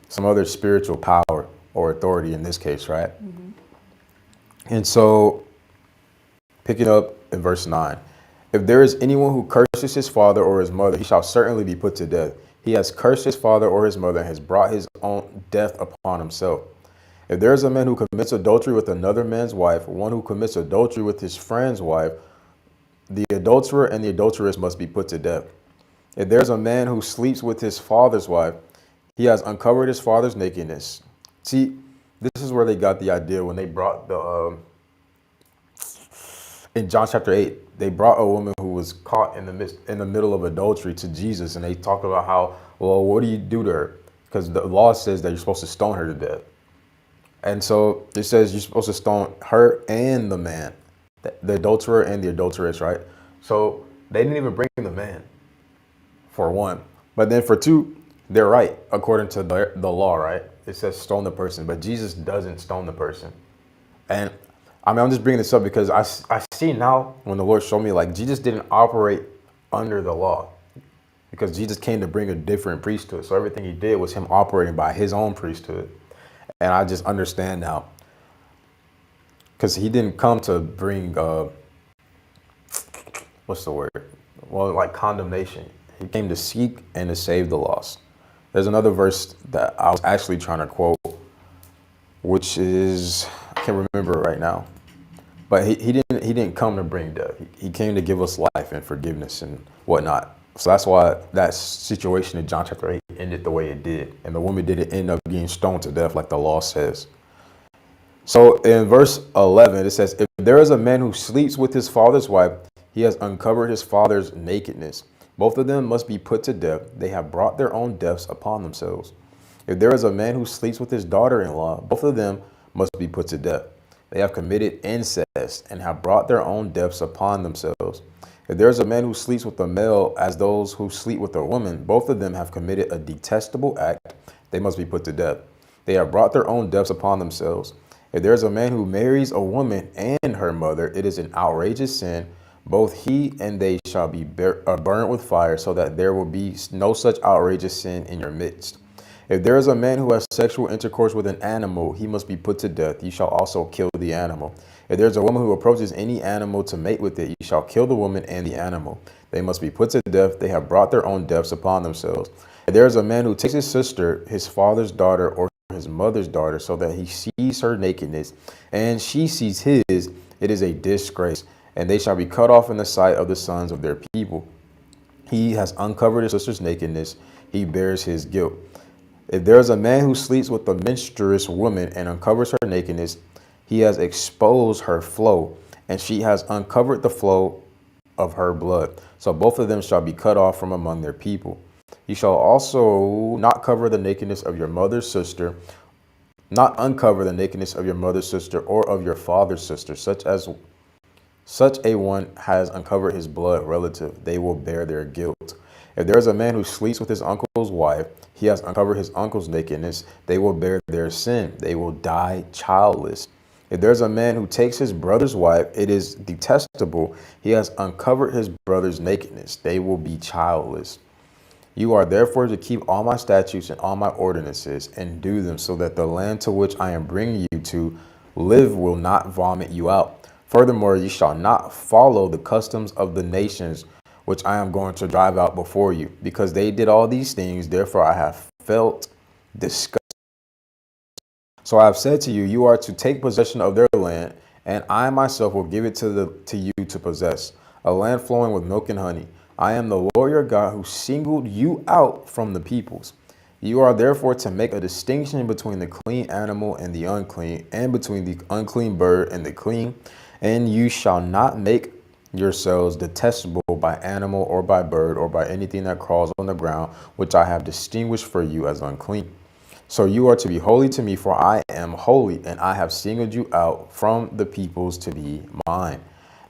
Some other spiritual power or authority in this case, right? Mm-hmm. And so, picking up in verse 9. If there is anyone who curses his father or his mother, he shall certainly be put to death. He has cursed his father or his mother and has brought his own death upon himself. If there is a man who commits adultery with another man's wife, one who commits adultery with his friend's wife, the adulterer and the adulteress must be put to death. If there's a man who sleeps with his father's wife, he has uncovered his father's nakedness. See, this is where they got the idea when they brought in John chapter 8, they brought a woman who was caught in the middle of adultery to Jesus, and they talked about how, well, what do you do to her? Because the law says that you're supposed to stone her to death. And so it says you're supposed to stone her and the man, the adulterer and the adulteress, right? So they didn't even bring the man, for one. But then for two, they're right, according to the law, right? It says stone the person, but Jesus doesn't stone the person. And I mean, I'm just bringing this up because I see now when the Lord showed me, like, Jesus didn't operate under the law because Jesus came to bring a different priesthood. So everything he did was him operating by his own priesthood. And I just understand now because he didn't come to bring, what's the word? Well, like condemnation. He came to seek and to save the lost. There's another verse that I was actually trying to quote, which is, I can't remember it right now. But he didn't come to bring death. He came to give us life and forgiveness and whatnot. So that's why that situation in John chapter 8 ended the way it did. And the woman didn't end up being stoned to death like the law says. So in verse 11, it says, if there is a man who sleeps with his father's wife, he has uncovered his father's nakedness. Both of them must be put to death. They have brought their own deaths upon themselves. If there is a man who sleeps with his daughter-in-law, both of them must be put to death. They have committed incest and have brought their own deaths upon themselves. If there is a man who sleeps with a male as those who sleep with a woman, both of them have committed a detestable act. They must be put to death. They have brought their own deaths upon themselves. If there is a man who marries a woman and her mother, it is an outrageous sin. Both he and they shall be burned with fire, so that there will be no such outrageous sin in your midst. If there is a man who has sexual intercourse with an animal, he must be put to death. You shall also kill the animal. If there is a woman who approaches any animal to mate with it, you shall kill the woman and the animal. They must be put to death. They have brought their own deaths upon themselves. If there is a man who takes his sister, his father's daughter, or his mother's daughter, so that he sees her nakedness, and she sees his, it is a disgrace, and they shall be cut off in the sight of the sons of their people. He has uncovered his sister's nakedness. He bears his guilt. If there is a man who sleeps with a menstruous woman and uncovers her nakedness, he has exposed her flow, and she has uncovered the flow of her blood. So both of them shall be cut off from among their people. You shall also not cover the nakedness of your mother's sister, not uncover the nakedness of your mother's sister or of your father's sister, such a one has uncovered his blood relative. They will bear their guilt. If there is a man who sleeps with his uncle's wife, he has uncovered his uncle's nakedness. They will bear their sin. They will die childless. If there is a man who takes his brother's wife, it is detestable. He has uncovered his brother's nakedness. They will be childless. You are therefore to keep all my statutes and all my ordinances and do them, so that the land to which I am bringing you to live will not vomit you out. Furthermore, you shall not follow the customs of the nations which I am going to drive out before you, because they did all these things. Therefore, I have felt disgust. So I have said to you, you are to take possession of their land, and I myself will give it to you to possess, a land flowing with milk and honey. I am the Lord your God who singled you out from the peoples. You are therefore to make a distinction between the clean animal and the unclean, and between the unclean bird and the clean. And you shall not make yourselves detestable by animal or by bird or by anything that crawls on the ground, which I have distinguished for you as unclean. So you are to be holy to me, for I am holy, and I have singled you out from the peoples to be mine.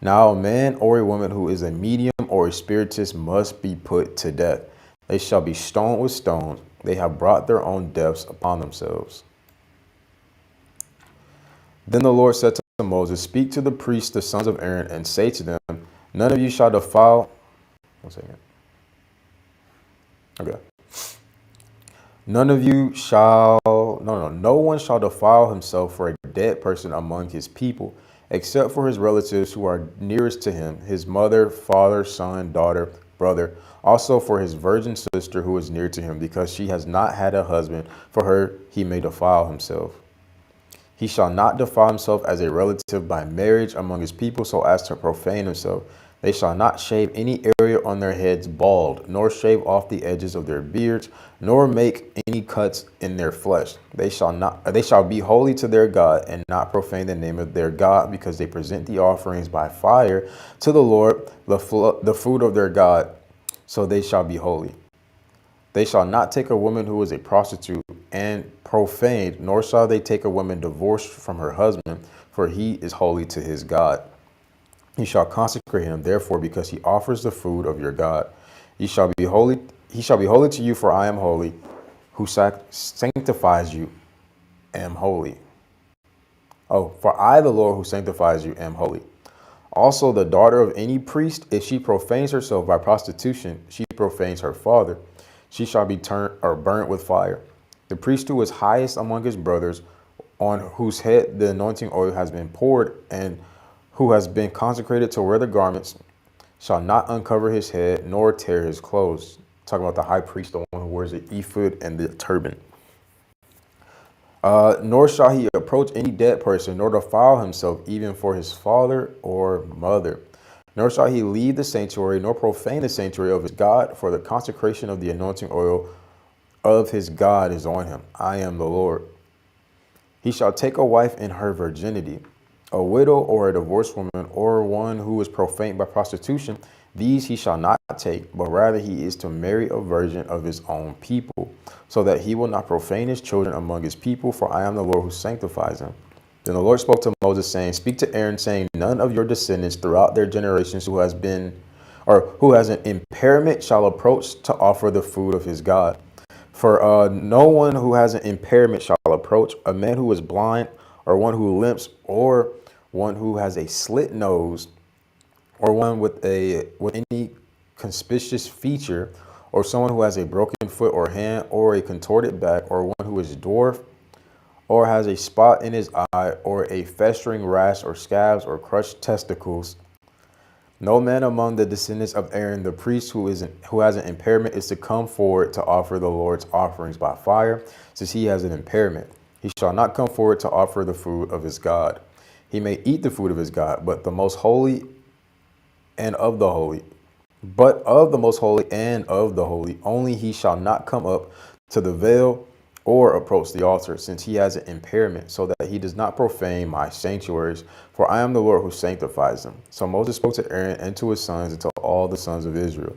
Now a man or a woman who is a medium or a spiritist must be put to death. They shall be stoned with stones. They have brought their own deaths upon themselves. Then the Lord said to Moses, speak to the priests, the sons of Aaron, and say to them, none of you shall defile. One second. Okay. No one shall defile himself for a dead person among his people, except for his relatives who are nearest to him, his mother, father, son, daughter, brother, also for his virgin sister who is near to him, because she has not had a husband. For her he may defile himself. He shall not defile himself as a relative by marriage among his people, so as to profane himself. They shall not shave any area on their heads bald, nor shave off the edges of their beards, nor make any cuts in their flesh. They shall be holy to their God, and not profane the name of their God, because they present the offerings by fire to the Lord, the food of their God. So they shall be holy. They shall not take a woman who is a prostitute and profaned, nor shall they take a woman divorced from her husband, for he is holy to his God. He shall consecrate him, therefore, because he offers the food of your God. He shall be holy. He shall be holy to you, for I am holy. Who sanctifies you am holy. Oh, for I, the Lord, who sanctifies you, am holy. Also, the daughter of any priest, if she profanes herself by prostitution, she profanes her father. She shall be turned or burnt with fire. The priest who is highest among his brothers, on whose head the anointing oil has been poured, and who has been consecrated to wear the garments, shall not uncover his head nor tear his clothes. Talking about the high priest, the one who wears the ephod and the turban. Nor shall he approach any dead person, nor defile himself, even for his father or mother. Nor shall he leave the sanctuary, nor profane the sanctuary of his God, for the consecration of the anointing oil of his God is on him. I am the Lord. He shall take a wife in her virginity, a widow or a divorced woman, or one who is profaned by prostitution. These he shall not take, but rather he is to marry a virgin of his own people, so that he will not profane his children among his people, for I am the Lord who sanctifies them. Then the Lord spoke to Moses, saying, Speak to Aaron, saying, None of your descendants throughout their generations who has an impairment shall approach to offer the food of his God. For no one who has an impairment shall approach, a man who is blind, or one who limps, or one who has a slit nose, or one with any conspicuous feature, or someone who has a broken foot or hand, or a contorted back, or one who is dwarf, or has a spot in his eye, or a festering rash, or scabs, or crushed testicles. No man among the descendants of Aaron, the priest who has an impairment, is to come forward to offer the Lord's offerings by fire, since he has an impairment. He shall not come forward to offer the food of his God. He may eat the food of his God, but of the most holy and of the holy, only he shall not come up to the veil or approach the altar, since he has an impairment, so that he does not profane my sanctuaries, for I am the Lord who sanctifies them. So Moses spoke to Aaron and to his sons and to all the sons of Israel.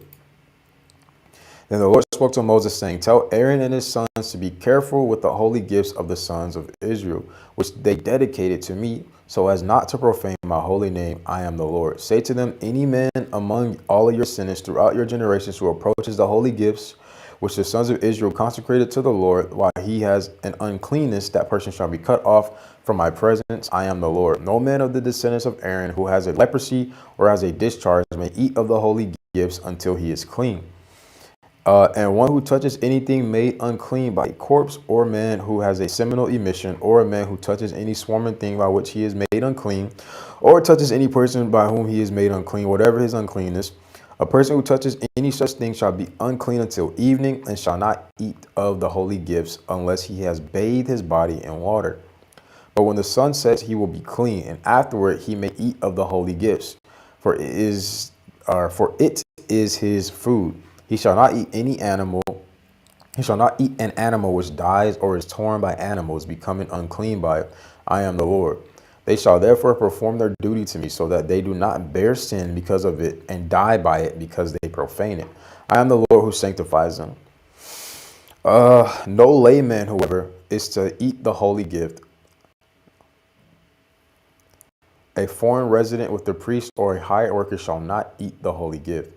Then the Lord spoke to Moses, saying, Tell Aaron and his sons to be careful with the holy gifts of the sons of Israel, which they dedicated to me, so as not to profane my holy name. I am the Lord. Say to them, Any man among all of your descendants throughout your generations who approaches the holy gifts, which the sons of Israel consecrated to the Lord, while he has an uncleanness, that person shall be cut off from my presence. I am the Lord. No man of the descendants of Aaron who has a leprosy or has a discharge may eat of the holy gifts until he is clean. And one who touches anything made unclean by a corpse, or man who has a seminal emission, or a man who touches any swarming thing by which he is made unclean, or touches any person by whom he is made unclean, whatever his uncleanness, a person who touches any such thing shall be unclean until evening, and shall not eat of the holy gifts unless he has bathed his body in water. But when the sun sets, he will be clean, and afterward he may eat of the holy gifts, for it is his food. He shall not eat any animal. He shall not eat an animal which dies or is torn by animals, becoming unclean by it. I am the Lord. They shall therefore perform their duty to me, so that they do not bear sin because of it, and die by it because they profane it. I am the Lord who sanctifies them. No layman, however, is to eat the holy gift. A foreign resident with the priest or a hired worker shall not eat the holy gift.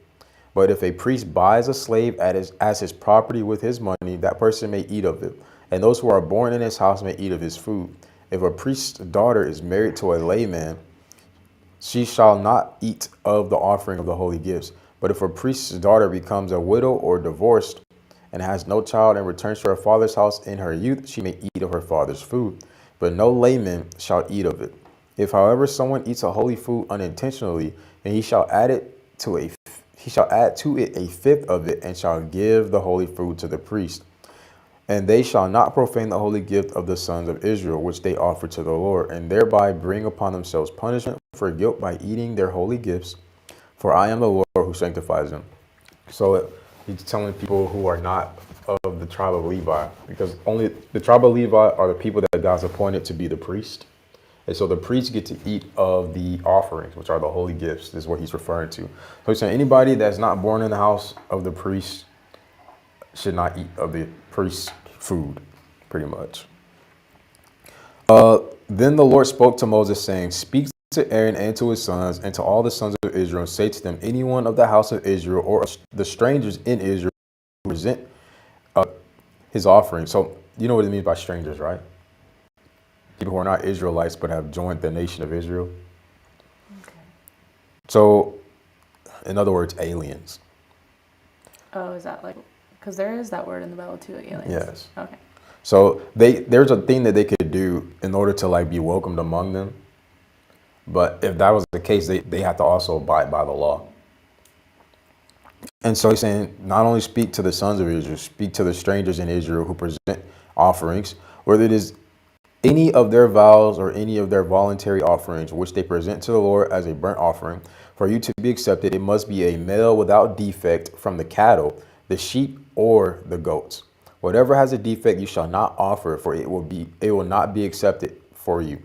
But if a priest buys a slave as his property with his money, that person may eat of it, and those who are born in his house may eat of his food. If a priest's daughter is married to a layman, she shall not eat of the offering of the holy gifts. But if a priest's daughter becomes a widow or divorced and has no child and returns to her father's house in her youth, she may eat of her father's food, but no layman shall eat of it. If, however, someone eats a holy food unintentionally, then he shall add to it a fifth of it, and shall give the holy food to the priest. And they shall not profane the holy gift of the sons of Israel, which they offer to the Lord, and thereby bring upon themselves punishment for guilt by eating their holy gifts. For I am the Lord who sanctifies them. So he's telling people who are not of the tribe of Levi, because only the tribe of Levi are the people that God's appointed to be the priest. And so the priests get to eat of the offerings, which are the holy gifts, is what he's referring to. So he's saying anybody that's not born in the house of the priest should not eat of the priest's food. pretty much. Then the Lord spoke to Moses, saying, Speak to Aaron and to his sons and to all the sons of Israel, and say to them, anyone of the house of Israel or the strangers in Israel who present his offering. So you know what it means by strangers, right? People who are not Israelites but have joined the nation of Israel. Okay. So, in other words, aliens. Oh, is that like, because there is that word in the Bible too, aliens. Yes. Okay. So there's a thing that they could do in order to like be welcomed among them. But if that was the case, they have to also abide by the law. And so he's saying, not only speak to the sons of Israel, speak to the strangers in Israel who present offerings, whether it is any of their vows or any of their voluntary offerings, which they present to the Lord as a burnt offering. For you to be accepted, it must be a male without defect from the cattle, the sheep, or the goats. Whatever has a defect, you shall not offer, for it will not be accepted for you.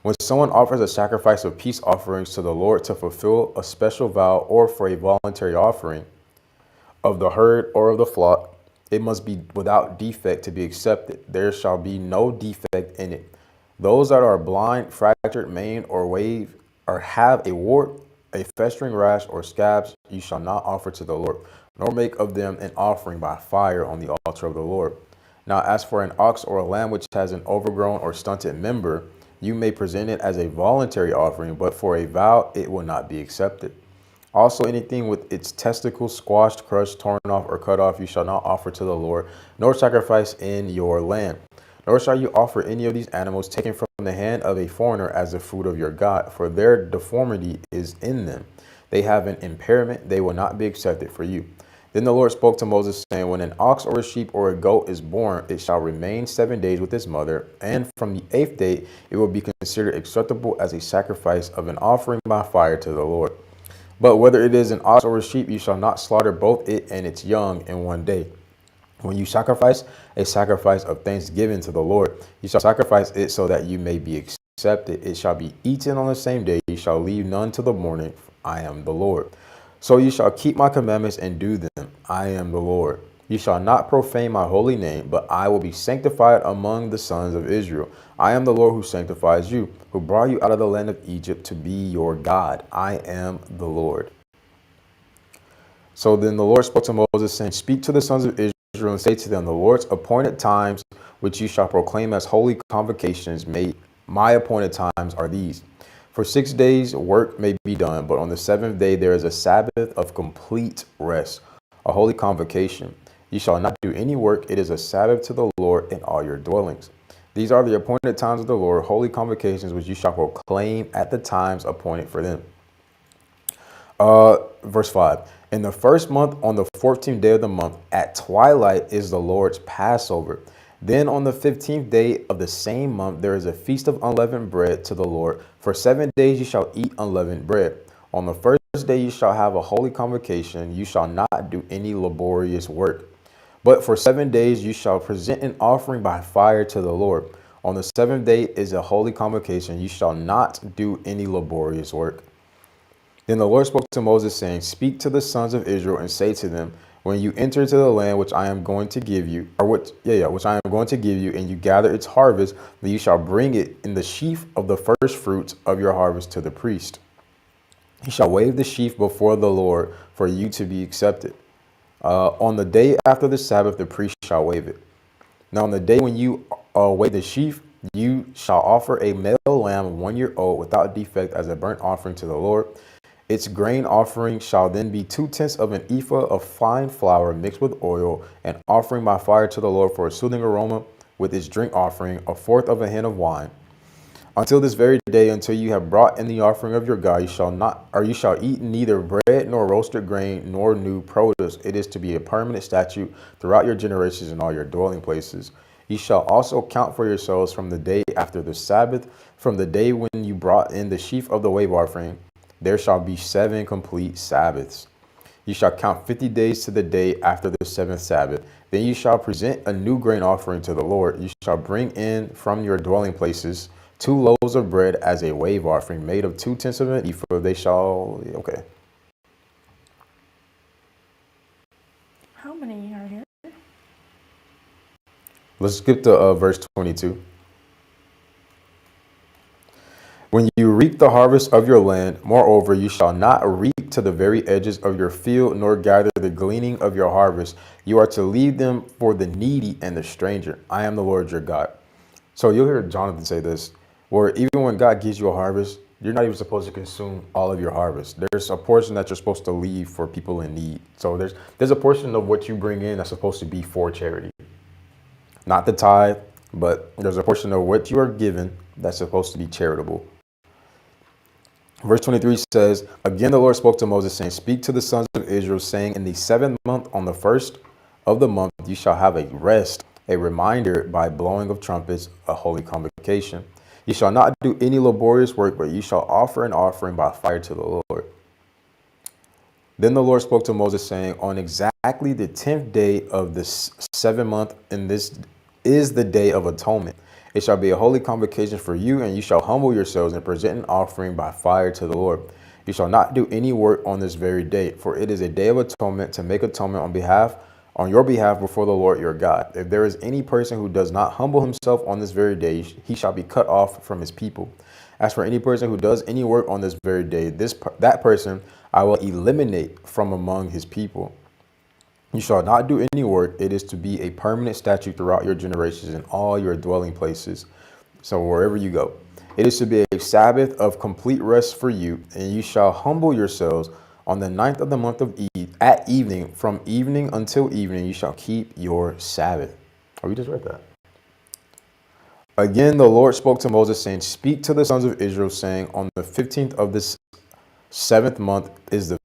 When someone offers a sacrifice of peace offerings to the Lord to fulfill a special vow or for a voluntary offering of the herd or of the flock, it must be without defect to be accepted. There shall be no defect in it. Those that are blind, fractured, maimed, or wave, or have a wart, a festering rash, or scabs, you shall not offer to the Lord, nor make of them an offering by fire on the altar of the Lord. Now, as for an ox or a lamb which has an overgrown or stunted member, you may present it as a voluntary offering, but for a vow it will not be accepted. Also, anything with its testicles squashed, crushed, torn off, or cut off, you shall not offer to the Lord, nor sacrifice in your land. Nor shall you offer any of these animals taken from the hand of a foreigner as the food of your God, for their deformity is in them. They have an impairment, they will not be accepted for you. Then the Lord spoke to Moses, saying, When an ox or a sheep or a goat is born, it shall remain 7 days with its mother, and from the 8th day it will be considered acceptable as a sacrifice of an offering by fire to the Lord. But whether it is an ox or a sheep, you shall not slaughter both it and its young in one day. When you sacrifice a sacrifice of thanksgiving to the Lord, you shall sacrifice it so that you may be accepted. It shall be eaten on the same day. You shall leave none till the morning. I am the Lord. So you shall keep my commandments and do them. I am the Lord. You shall not profane my holy name, but I will be sanctified among the sons of Israel. I am the Lord who sanctifies you, who brought you out of the land of Egypt to be your God. I am the Lord. So then the Lord spoke to Moses, saying, Speak to the sons of Israel and say to them, The Lord's appointed times, which you shall proclaim as holy convocations, my appointed times are these. For 6 days work may be done, but on the seventh day there is a Sabbath of complete rest, a holy convocation. You shall not do any work. It is a Sabbath to the Lord in all your dwellings. These are the appointed times of the Lord, holy convocations, which you shall proclaim at the times appointed for them. Verse 5. In the first month, on the 14th day of the month, at twilight is the Lord's Passover. Then on the 15th day of the same month, there is a feast of unleavened bread to the Lord. For 7 days you shall eat unleavened bread. On the first day you shall have a holy convocation. You shall not do any laborious work. But for 7 days you shall present an offering by fire to the Lord. On the seventh day is a holy convocation. You shall not do any laborious work. Then the Lord spoke to Moses, saying, Speak to the sons of Israel and say to them, When you enter into the land which I am going to give you, which I am going to give you, and you gather its harvest, then you shall bring it in the sheaf of the first fruits of your harvest to the priest. He shall wave the sheaf before the Lord for you to be accepted. On the day after the Sabbath, the priest shall wave it. Now on the day when you wave the sheaf, you shall offer a male lamb 1 year old without defect as a burnt offering to the Lord. Its grain offering shall then be 2/10 of an ephah of fine flour mixed with oil, an offering by fire to the Lord for a soothing aroma, with its drink offering, 1/4 of a hin of wine. Until this very day, until you have brought in the offering of your God, you shall eat neither bread nor roasted grain nor new produce. It is to be a permanent statute throughout your generations in all your dwelling places. You shall also count for yourselves from the day after the Sabbath, from the day when you brought in the sheaf of the wave offering. There shall be 7 complete Sabbaths. You shall count 50 days to the day after the 7th Sabbath. Then you shall present a new grain offering to the Lord. You shall bring in from your dwelling places 2 loaves of bread as a wave offering made of 2/10 of an ephah. They shall, okay. How many are here? Let's skip to verse 22. When you reap the harvest of your land, moreover, you shall not reap to the very edges of your field, nor gather the gleaning of your harvest. You are to leave them for the needy and the stranger. I am the Lord your God. So you'll hear Jonathan say this, where even when God gives you a harvest, you're not even supposed to consume all of your harvest. There's a portion that you're supposed to leave for people in need. So there's a portion of what you bring in that's supposed to be for charity. Not the tithe, but there's a portion of what you are given that's supposed to be charitable. Verse 23 says, Again the Lord spoke to Moses, saying, Speak to the sons of Israel, saying, In the 7th month, on the first of the month, you shall have a rest, a reminder by blowing of trumpets, a holy convocation. You shall not do any laborious work, but you shall offer an offering by fire to the Lord. Then the Lord spoke to Moses, saying, On exactly the 10th day of this 7th month, and this is the day of atonement. It shall be a holy convocation for you, and you shall humble yourselves and present an offering by fire to the Lord. You shall not do any work on this very day, for it is a day of atonement to make atonement on your behalf before the Lord your God. If there is any person who does not humble himself on this very day, he shall be cut off from his people. As for any person who does any work on this very day, that person I will eliminate from among his people. You shall not do any work. It is to be a permanent statute throughout your generations in all your dwelling places. So wherever you go, it is to be a Sabbath of complete rest for you, and you shall humble yourselves on the 9th of the month of at evening. From evening until evening, you shall keep your Sabbath. Oh, we just read that. Again, the Lord spoke to Moses, saying, Speak to the sons of Israel, saying, On the 15th of this 7th month is the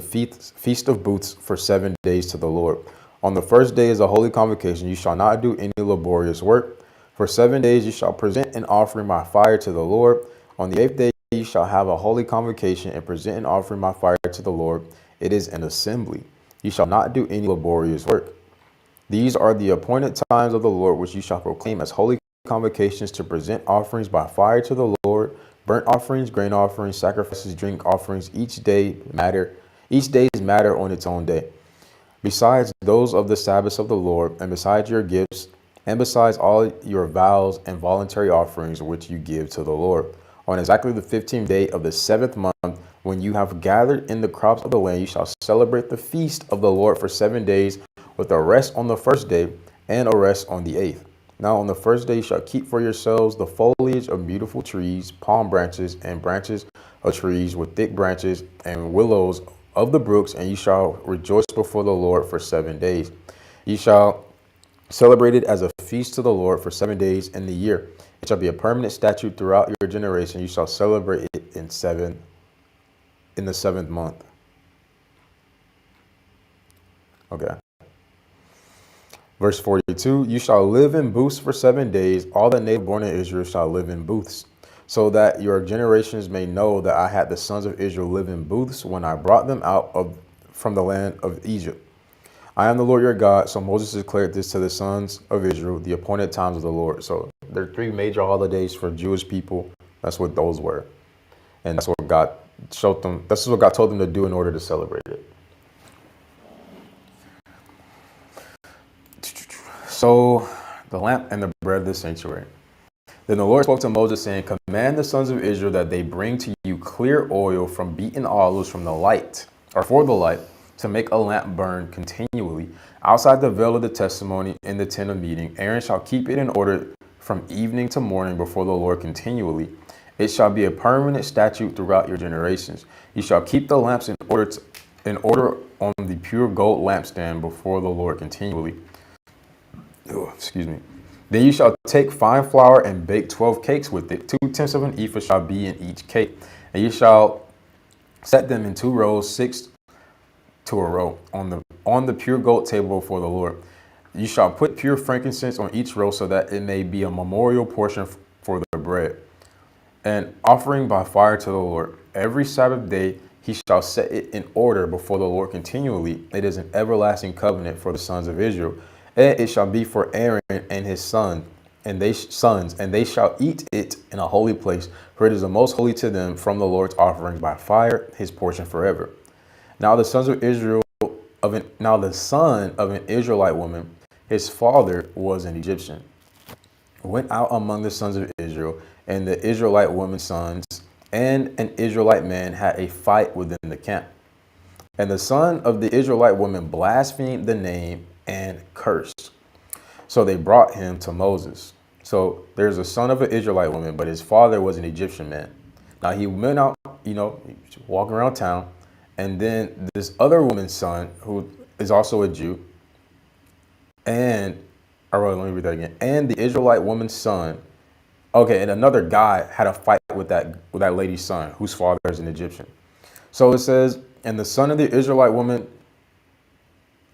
feast of booths for 7 days to the Lord. On the first day is a holy convocation. You shall not do any laborious work. For 7 days you shall present an offering by fire to the Lord. On the 8th day you shall have a holy convocation and present an offering by fire to the Lord. It is an assembly. You shall not do any laborious work. These are the appointed times of the Lord, which you shall proclaim as holy convocations to present offerings by fire to the Lord, burnt offerings, grain offerings, sacrifices, drink offerings. Each day's matter on its own day. Besides those of the Sabbaths of the Lord, and besides your gifts, and besides all your vows and voluntary offerings which you give to the Lord. On exactly the 15th day of the 7th month, when you have gathered in the crops of the land, you shall celebrate the feast of the Lord for 7 days, with a rest on the first day and a rest on the 8th. Now on the first day you shall keep for yourselves the foliage of beautiful trees, palm branches, and branches of trees with thick branches, and willows of the brooks, and you shall rejoice before the Lord for 7 days. You shall celebrate it as a feast to the Lord for 7 days in the year. It shall be a permanent statute throughout your generation. You shall celebrate it in the 7th month. Okay. Verse 42, you shall live in booths for 7 days. All the native born in Israel shall live in booths, so that your generations may know that I had the sons of Israel live in booths when I brought them out from the land of Egypt. I am the Lord your God. So Moses declared this to the sons of Israel, the appointed times of the Lord. So there are 3 major holidays for Jewish people. That's what those were. And that's what God showed them. This is what God told them to do in order to celebrate it. So the lamp and the bread of the sanctuary. Then the Lord spoke to Moses, saying, Command the sons of Israel that they bring to you clear oil from beaten olives from the light, or for the light, to make a lamp burn continually outside the veil of the testimony in the tent of meeting. Aaron shall keep it in order from evening to morning before the Lord continually. It shall be a permanent statute throughout your generations. You shall keep the lamps in order on the pure gold lampstand before the Lord continually. Then you shall take fine flour and bake 12 cakes with it. 2/10 of an ephah shall be in each cake. And you shall set them in 2 rows, 6 to a row, on the pure gold table before the Lord. You shall put pure frankincense on each row, so that it may be a memorial portion for the bread. An offering by fire to the Lord. Every Sabbath day he shall set it in order before the Lord continually. It is an everlasting covenant for the sons of Israel. And it shall be for Aaron and his sons, and they shall eat it in a holy place, for it is the most holy to them from the Lord's offerings by fire, his portion forever. Now the son of an Israelite woman, his father was an Egyptian. went out among the sons of Israel, and the Israelite women's sons and an Israelite man had a fight within the camp. And the son of the Israelite woman blasphemed the name and cursed. So they brought him to Moses. So there's a son of an Israelite woman, but his father was an Egyptian man. Now he went out, walking around town, and then this other woman's son, who is also a Jew, and let me read that again. And the Israelite woman's son, okay, and another guy had a fight with that lady's son, whose father is an Egyptian. So it says, and the son of the Israelite woman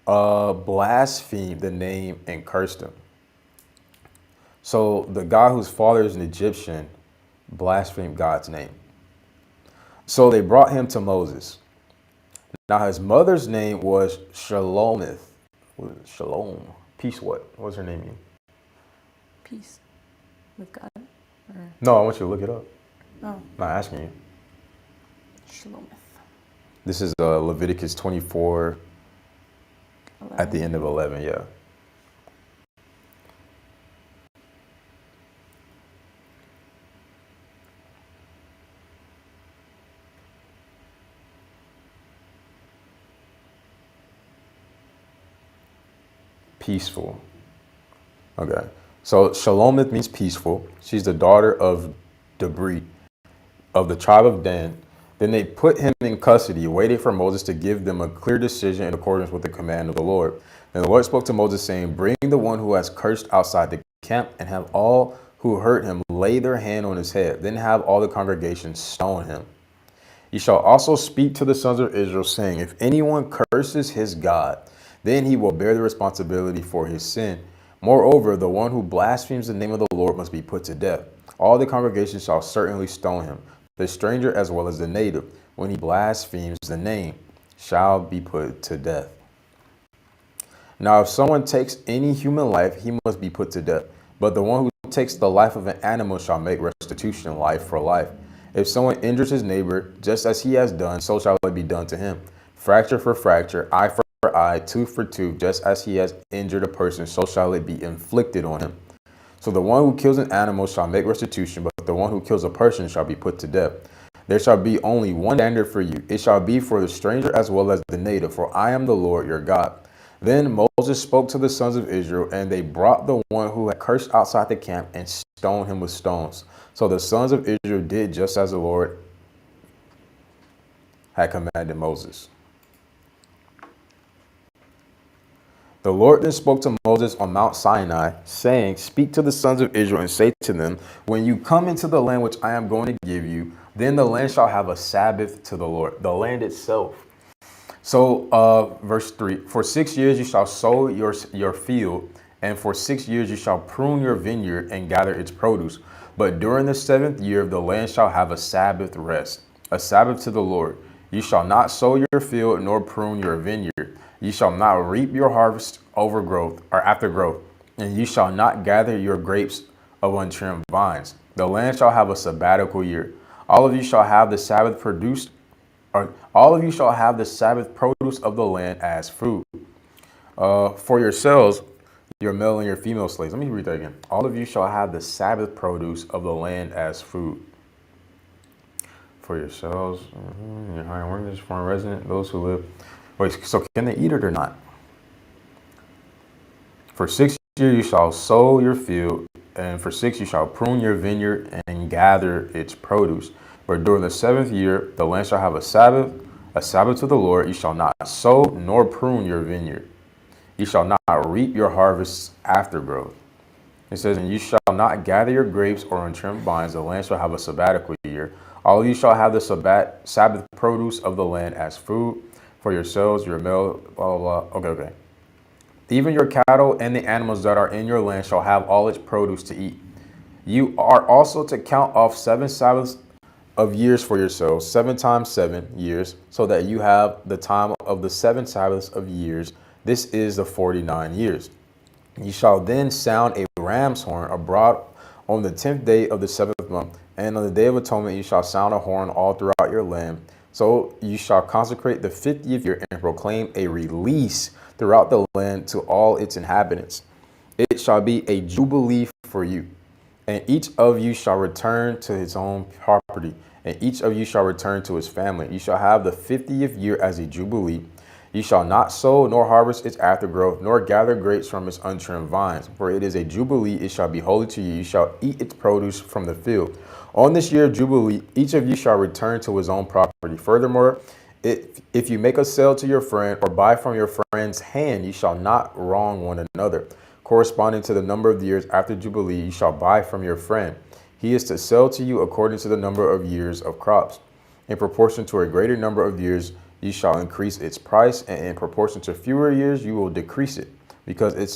blasphemed the name and cursed him. So the guy whose father is an Egyptian blasphemed God's name. So they brought him to Moses. Now his mother's name was Shalomith. Shalom. Peace what? What's her name mean? Peace with God. Or... No, I want you to look it up. Oh. I'm not asking you. Shalomith. This is Leviticus 24 11. at the end of 11, yeah. Peaceful. Okay. So Shalomith means peaceful. She's the daughter of Debri of the tribe of Dan. Then they put him in custody, waiting for Moses to give them a clear decision in accordance with the command of the Lord. And the Lord spoke to Moses, saying, bring the one who has cursed outside the camp, and have all who hurt him lay their hand on his head. Then have all the congregation stone him. You shall also speak to the sons of Israel, saying, if anyone curses his God, then he will bear the responsibility for his sin. Moreover, the one who blasphemes the name of the Lord must be put to death. All the congregation shall certainly stone him, the stranger as well as the native, when he blasphemes the name, shall be put to death. Now, if someone takes any human life, he must be put to death. But the one who takes the life of an animal shall make restitution, life for life. If someone injures his neighbor, just as he has done, so shall it be done to him. Fracture for fracture, eye for eye, tooth for tooth, just as he has injured a person, so shall it be inflicted on him. So the one who kills an animal shall make restitution, but the one who kills a person shall be put to death. There shall be only one standard for you. It shall be for the stranger as well as the native, for I am the Lord your God. Then Moses spoke to the sons of Israel, and they brought the one who had cursed outside the camp and stoned him with stones. So the sons of Israel did just as the Lord had commanded Moses. The Lord then spoke to Moses on Mount Sinai, saying, speak to the sons of Israel and say to them, when you come into the land which I am going to give you, then the land shall have a Sabbath to the Lord, the land itself. So verse 3, for 6 years you shall sow your field, and for 6 years you shall prune your vineyard and gather its produce. But during the 7th year the land shall have a Sabbath rest, a Sabbath to the Lord. You shall not sow your field nor prune your vineyard. You shall not reap your harvest overgrowth or after growth, and you shall not gather your grapes of untrimmed vines. The land shall have a sabbatical year. All of you shall have the Sabbath produce of the land as food. For yourselves, your male and your female slaves. Let me read that again. All of you shall have the Sabbath produce of the land as food. For yourselves, your hired workers, foreign resident, those who live. Wait, so can they eat it or not? For 6 years you shall sow your field, and for 6 you shall prune your vineyard and gather its produce. But during the 7th year the land shall have a Sabbath to the Lord. You shall not sow nor prune your vineyard. You shall not reap your harvests after growth. It says, and you shall not gather your grapes or untrimmed vines. The land shall have a sabbatical year. All of you shall have the Sabbath produce of the land as food. For yourselves, your male, blah, blah, blah. Okay. Even your cattle and the animals that are in your land shall have all its produce to eat. You are also to count off 7 Sabbaths of years for yourselves, 7 times 7 years, so that you have the time of the 7 Sabbaths of years. This is the 49 years. You shall then sound a ram's horn abroad on the 10th day of the 7th month, and on the day of atonement you shall sound a horn all throughout your land. So you shall consecrate the 50th year and proclaim a release throughout the land to all its inhabitants. It shall be a jubilee for you. And each of you shall return to his own property, and each of you shall return to his family. You shall have the 50th year as a jubilee. You shall not sow, nor harvest its aftergrowth, nor gather grapes from its untrimmed vines. For it is a jubilee, it shall be holy to you. You shall eat its produce from the field. On this year of jubilee, each of you shall return to his own property. Furthermore, if you make a sale to your friend or buy from your friend's hand, you shall not wrong one another. Corresponding to the number of years after Jubilee, you shall buy from your friend. He is to sell to you according to the number of years of crops. In proportion to a greater number of years, you shall increase its price, and in proportion to fewer years, you will decrease it, because it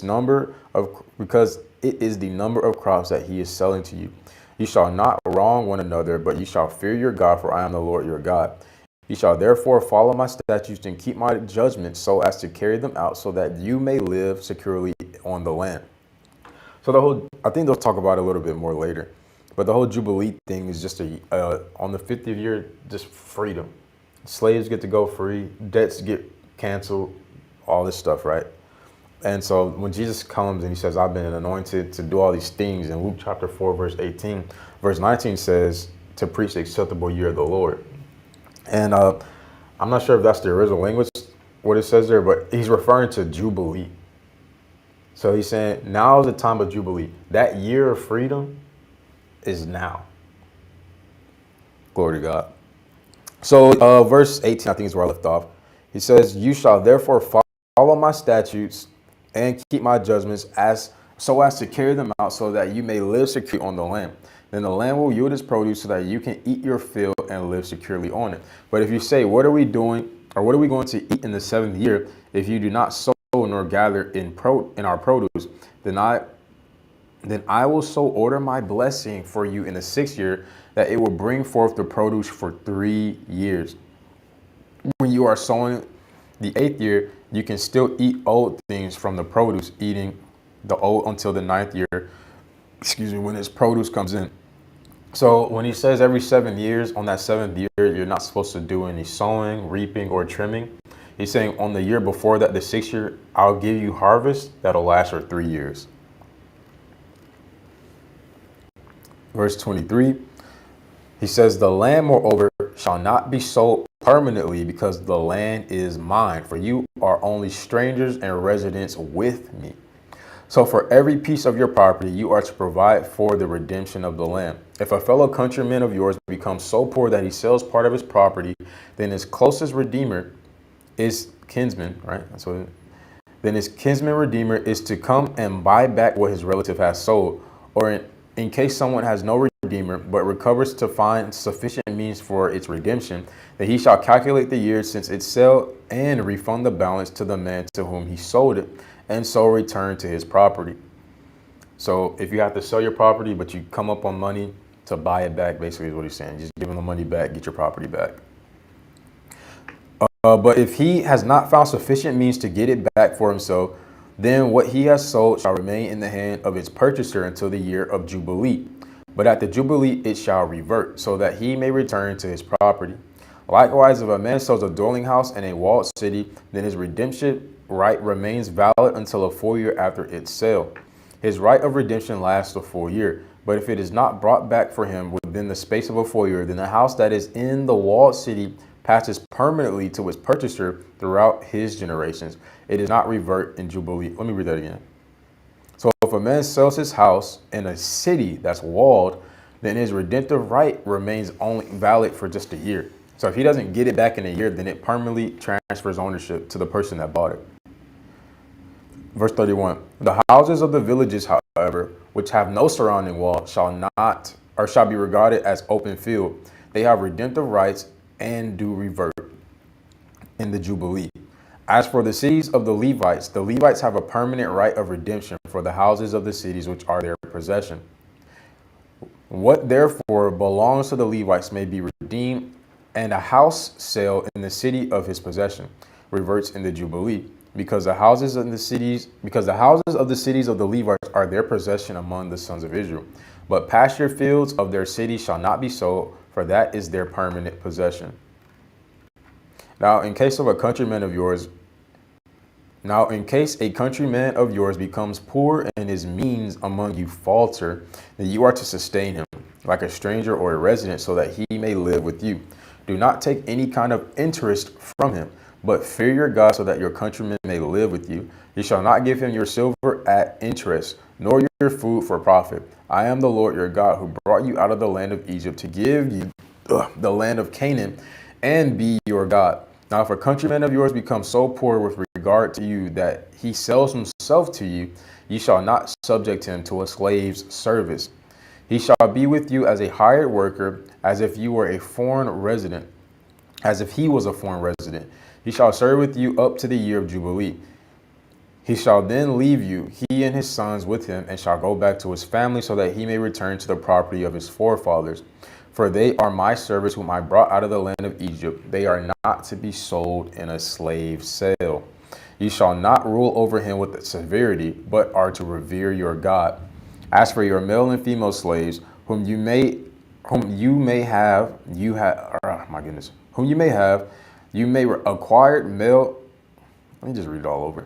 is the number of crops that he is selling to you. You shall not wrong one another, but you shall fear your God, for I am the Lord your God. You shall therefore follow my statutes and keep my judgments so as to carry them out, so that you may live securely on the land. So I think they'll talk about it a little bit more later, but the whole Jubilee thing is just on the 50th year, just freedom. Slaves get to go free, debts get canceled, all this stuff, right? And so when Jesus comes and he says, I've been anointed to do all these things, in Luke chapter 4, verse 18, verse 19 says to preach the acceptable year of the Lord. And I'm not sure if that's the original language, what it says there, but he's referring to Jubilee. So he's saying now is the time of Jubilee. That year of freedom is now. Glory to God. So verse 18, I think is where I left off. He says, you shall therefore follow my statutes and keep my judgments so as to carry them out, so that you may live securely on the land. Then the land will yield its produce, so that you can eat your fill and live securely on it. But if you say, what are we doing, or what are we going to eat in the 7th year, if you do not sow nor gather in our produce, then I will so order my blessing for you in the 6th year, that it will bring forth the produce for 3 years. When you are sowing the 8th year, you can still eat old things from the produce, eating the old until the 9th year, when its produce comes in. So when he says every 7 years, on that 7th year, you're not supposed to do any sowing, reaping, or trimming. He's saying on the year before that, the 6th year, I'll give you harvest that'll last for 3 years. Verse 23, he says, the land, moreover, shall not be sold permanently, because the land is mine, for you are only strangers and residents with me. So for every piece of your property, you are to provide for the redemption of the land. If a fellow countryman of yours becomes so poor that he sells part of his property, then his closest redeemer is kinsman, right? Then his kinsman redeemer is to come and buy back what his relative has sold. Or in case someone has no redeemer, but recovers to find sufficient means for its redemption, then he shall calculate the years since its sale and refund the balance to the man to whom he sold it, and so return to his property. So if you have to sell your property, but you come up on money to buy it back, basically is what he's saying. Just give him the money back, get your property back. But if he has not found sufficient means to get it back for himself, then what he has sold shall remain in the hand of its purchaser until the year of Jubilee. But at the Jubilee it shall revert, so that he may return to his property. Likewise, if a man sells a dwelling house in a walled city, then his redemption right remains valid until a full year after its sale. His right of redemption lasts a full year. But if it is not brought back for him within the space of a full year, then the house that is in the walled city passes permanently to its purchaser throughout his generations. It does not revert in Jubilee. Let me read that again. So if a man sells his house in a city that's walled, then his redemptive right remains only valid for just a year. So if he doesn't get it back in a year, then it permanently transfers ownership to the person that bought it. Verse 31, the houses of the villages, however, which have no surrounding wall, shall be regarded as open field. They have redemptive rights and do revert in the Jubilee. As for the cities of the Levites have a permanent right of redemption for the houses of the cities which are their possession. What therefore belongs to the Levites may be redeemed, and a house sale in the city of his possession reverts in the Jubilee, because the houses of the cities of the Levites are their possession among the sons of Israel. But pasture fields of their cities shall not be sold, for that is their permanent possession. Now, in case of a countryman of yours Now, in case a countryman of yours becomes poor and his means among you falter, then you are to sustain him like a stranger or a resident so that he may live with you. Do not take any kind of interest from him, but fear your God so that your countrymen may live with you. You shall not give him your silver at interest, nor your food for profit. I am the Lord your God who brought you out of the land of Egypt to give you the land of Canaan and be your God. Now, if a countryman of yours becomes so poor with regard to you that he sells himself to you, you shall not subject him to a slave's service. He shall be with you as a hired worker, as if you were a foreign resident, as if he was a foreign resident. He shall serve with you up to the year of Jubilee. He shall then leave you, he and his sons with him, and shall go back to his family so that he may return to the property of his forefathers. For they are my servants whom I brought out of the land of Egypt. They are not to be sold in a slave sale. You shall not rule over him with severity, but are to revere your God. As for your male and female slaves, whom you may have, you may acquire male. Let me just read it all over.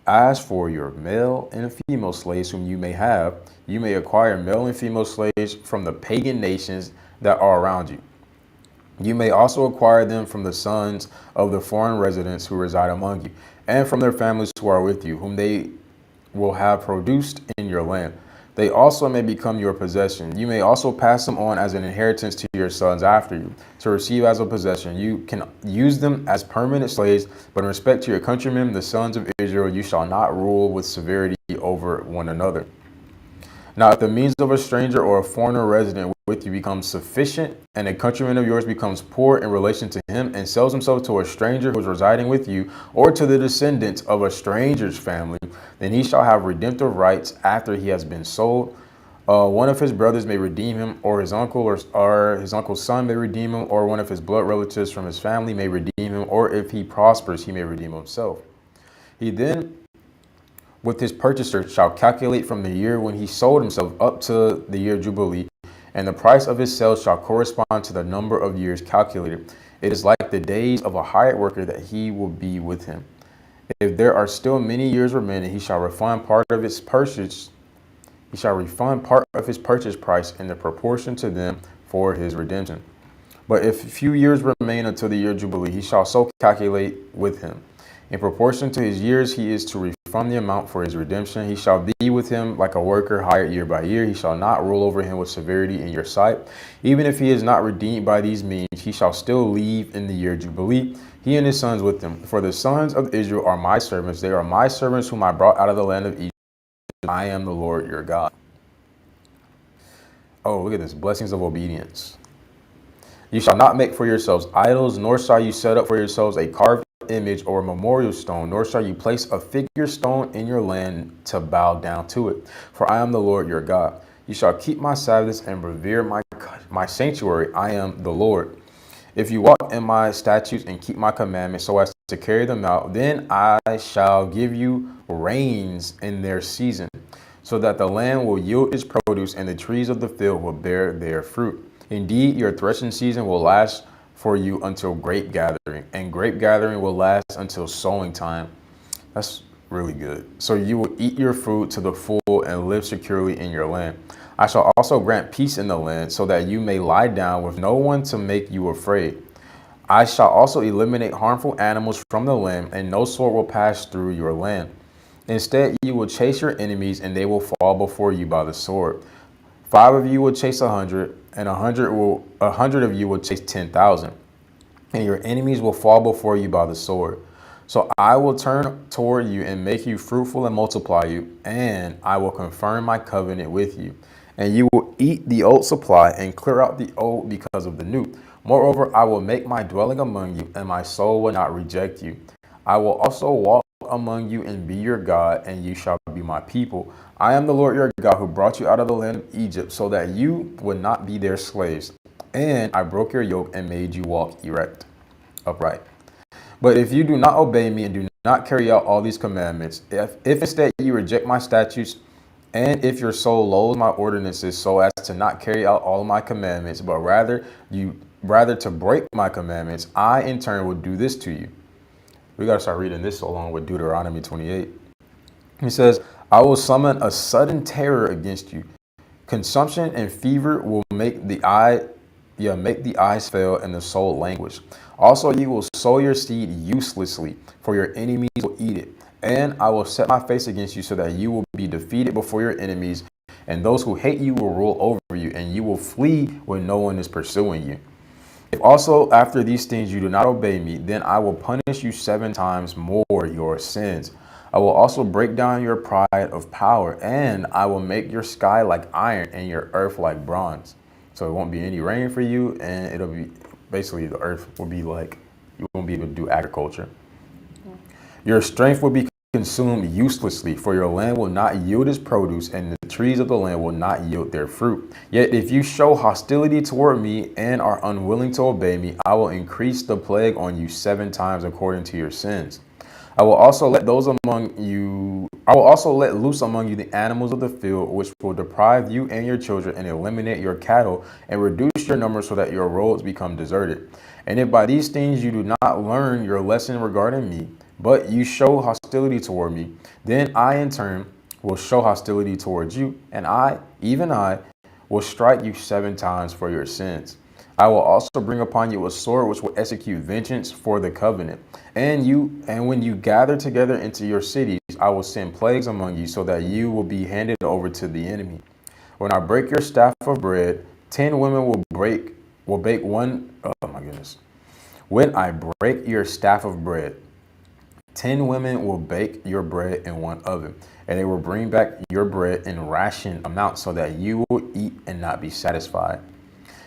As for your male and female slaves whom you may have, you may acquire male and female slaves from the pagan nations that are around you. You may also acquire them from the sons of the foreign residents who reside among you, and from their families who are with you, whom they will have produced in your land. They also may become your possession. You may also pass them on as an inheritance to your sons after you, to receive as a possession. You can use them as permanent slaves, but in respect to your countrymen, the sons of Israel, you shall not rule with severity over one another. Now, if the means of a stranger or a foreigner resident with you becomes sufficient, and a countryman of yours becomes poor in relation to him and sells himself to a stranger who is residing with you, or to the descendants of a stranger's family, then he shall have redemptive rights after he has been sold. One of his brothers may redeem him, or his uncle or his uncle's son may redeem him, or one of his blood relatives from his family may redeem him, or if he prospers, he may redeem himself. He then with his purchaser shall calculate from the year when he sold himself up to the year Jubilee, and the price of his sale shall correspond to the number of years calculated. It is like the days of a hired worker that he will be with him. If there are still many years remaining, he shall refund part of his purchase. He shall refund part of his purchase price in the proportion to them for his redemption. But if few years remain until the year Jubilee, he shall so calculate with him. In proportion to his years, he is to refund the amount for his redemption. He shall be with him like a worker hired year by year. He shall not rule over him with severity in your sight. Even if he is not redeemed by these means, he shall still leave in the year Jubilee, he and his sons with him. For the sons of Israel are my servants. They are my servants whom I brought out of the land of Egypt. I am the Lord your God. Oh, look at this. Blessings of obedience. You shall not make for yourselves idols, nor shall you set up for yourselves a carved image or a memorial stone, nor shall you place a figure stone in your land to bow down to it. For I am the Lord your God. You shall keep my Sabbaths and revere my sanctuary. I am the Lord. If you walk in my statutes and keep my commandments so as to carry them out, then I shall give you rains in their season, so that the land will yield its produce and the trees of the field will bear their fruit. Indeed, your threshing season will last for you until grape gathering, and grape gathering will last until sowing time. That's really good. So you will eat your food to the full and live securely in your land. I shall also grant peace in the land, so that you may lie down with no one to make you afraid. I shall also eliminate harmful animals from the land, and no sword will pass through your land. Instead, you will chase your enemies, and they will fall before you by the sword. 5 of you will chase 100, and 100 of you will chase 10,000, and your enemies will fall before you by the sword. So I will turn toward you and make you fruitful and multiply you, and I will confirm my covenant with you. And you will eat the old supply and clear out the old because of the new. Moreover, I will make my dwelling among you, and my soul will not reject you. I will also walk among you and be your God, and you shall be my people. I am the Lord your God who brought you out of the land of Egypt, so that you would not be their slaves. And I broke your yoke and made you walk upright. But if you do not obey me and do not carry out all these commandments, if instead you reject my statutes, and if your soul loathes my ordinances so as to not carry out all my commandments, but rather to break my commandments, I in turn will do this to you. We got to start reading this along with Deuteronomy 28. He says, I will summon a sudden terror against you. Consumption and fever will make the eyes fail and the soul languish. Also, you will sow your seed uselessly, for your enemies will eat it. And I will set my face against you so that you will be defeated before your enemies, and those who hate you will rule over you, and you will flee when no one is pursuing you. If also after these things you do not obey me, then I will punish you 7 times more your sins. I will also break down your pride of power, and I will make your sky like iron and your earth like bronze. So it won't be any rain for you, and it'll be basically the earth will be like, you won't be able to do agriculture. Your strength will be consumed uselessly, for your land will not yield its produce, and the trees of the land will not yield their fruit. Yet if you show hostility toward me and are unwilling to obey me, I will increase the plague on you 7 times according to your sins. I will also let loose among you the animals of the field, which will deprive you and your children and eliminate your cattle and reduce your number so that your roads become deserted. And if by these things you do not learn your lesson regarding me, but you show hostility toward me, then I in turn will show hostility towards you, and I, even I, will strike you 7 times for your sins. I will also bring upon you a sword which will execute vengeance for the covenant. And when you gather together into your cities, I will send plagues among you so that you will be handed over to the enemy. When I break your staff of bread, 10 women will bake one. Oh my goodness. When I break your staff of bread, 10 women will bake your bread in one oven, and they will bring back your bread in ration amount so that you will eat and not be satisfied.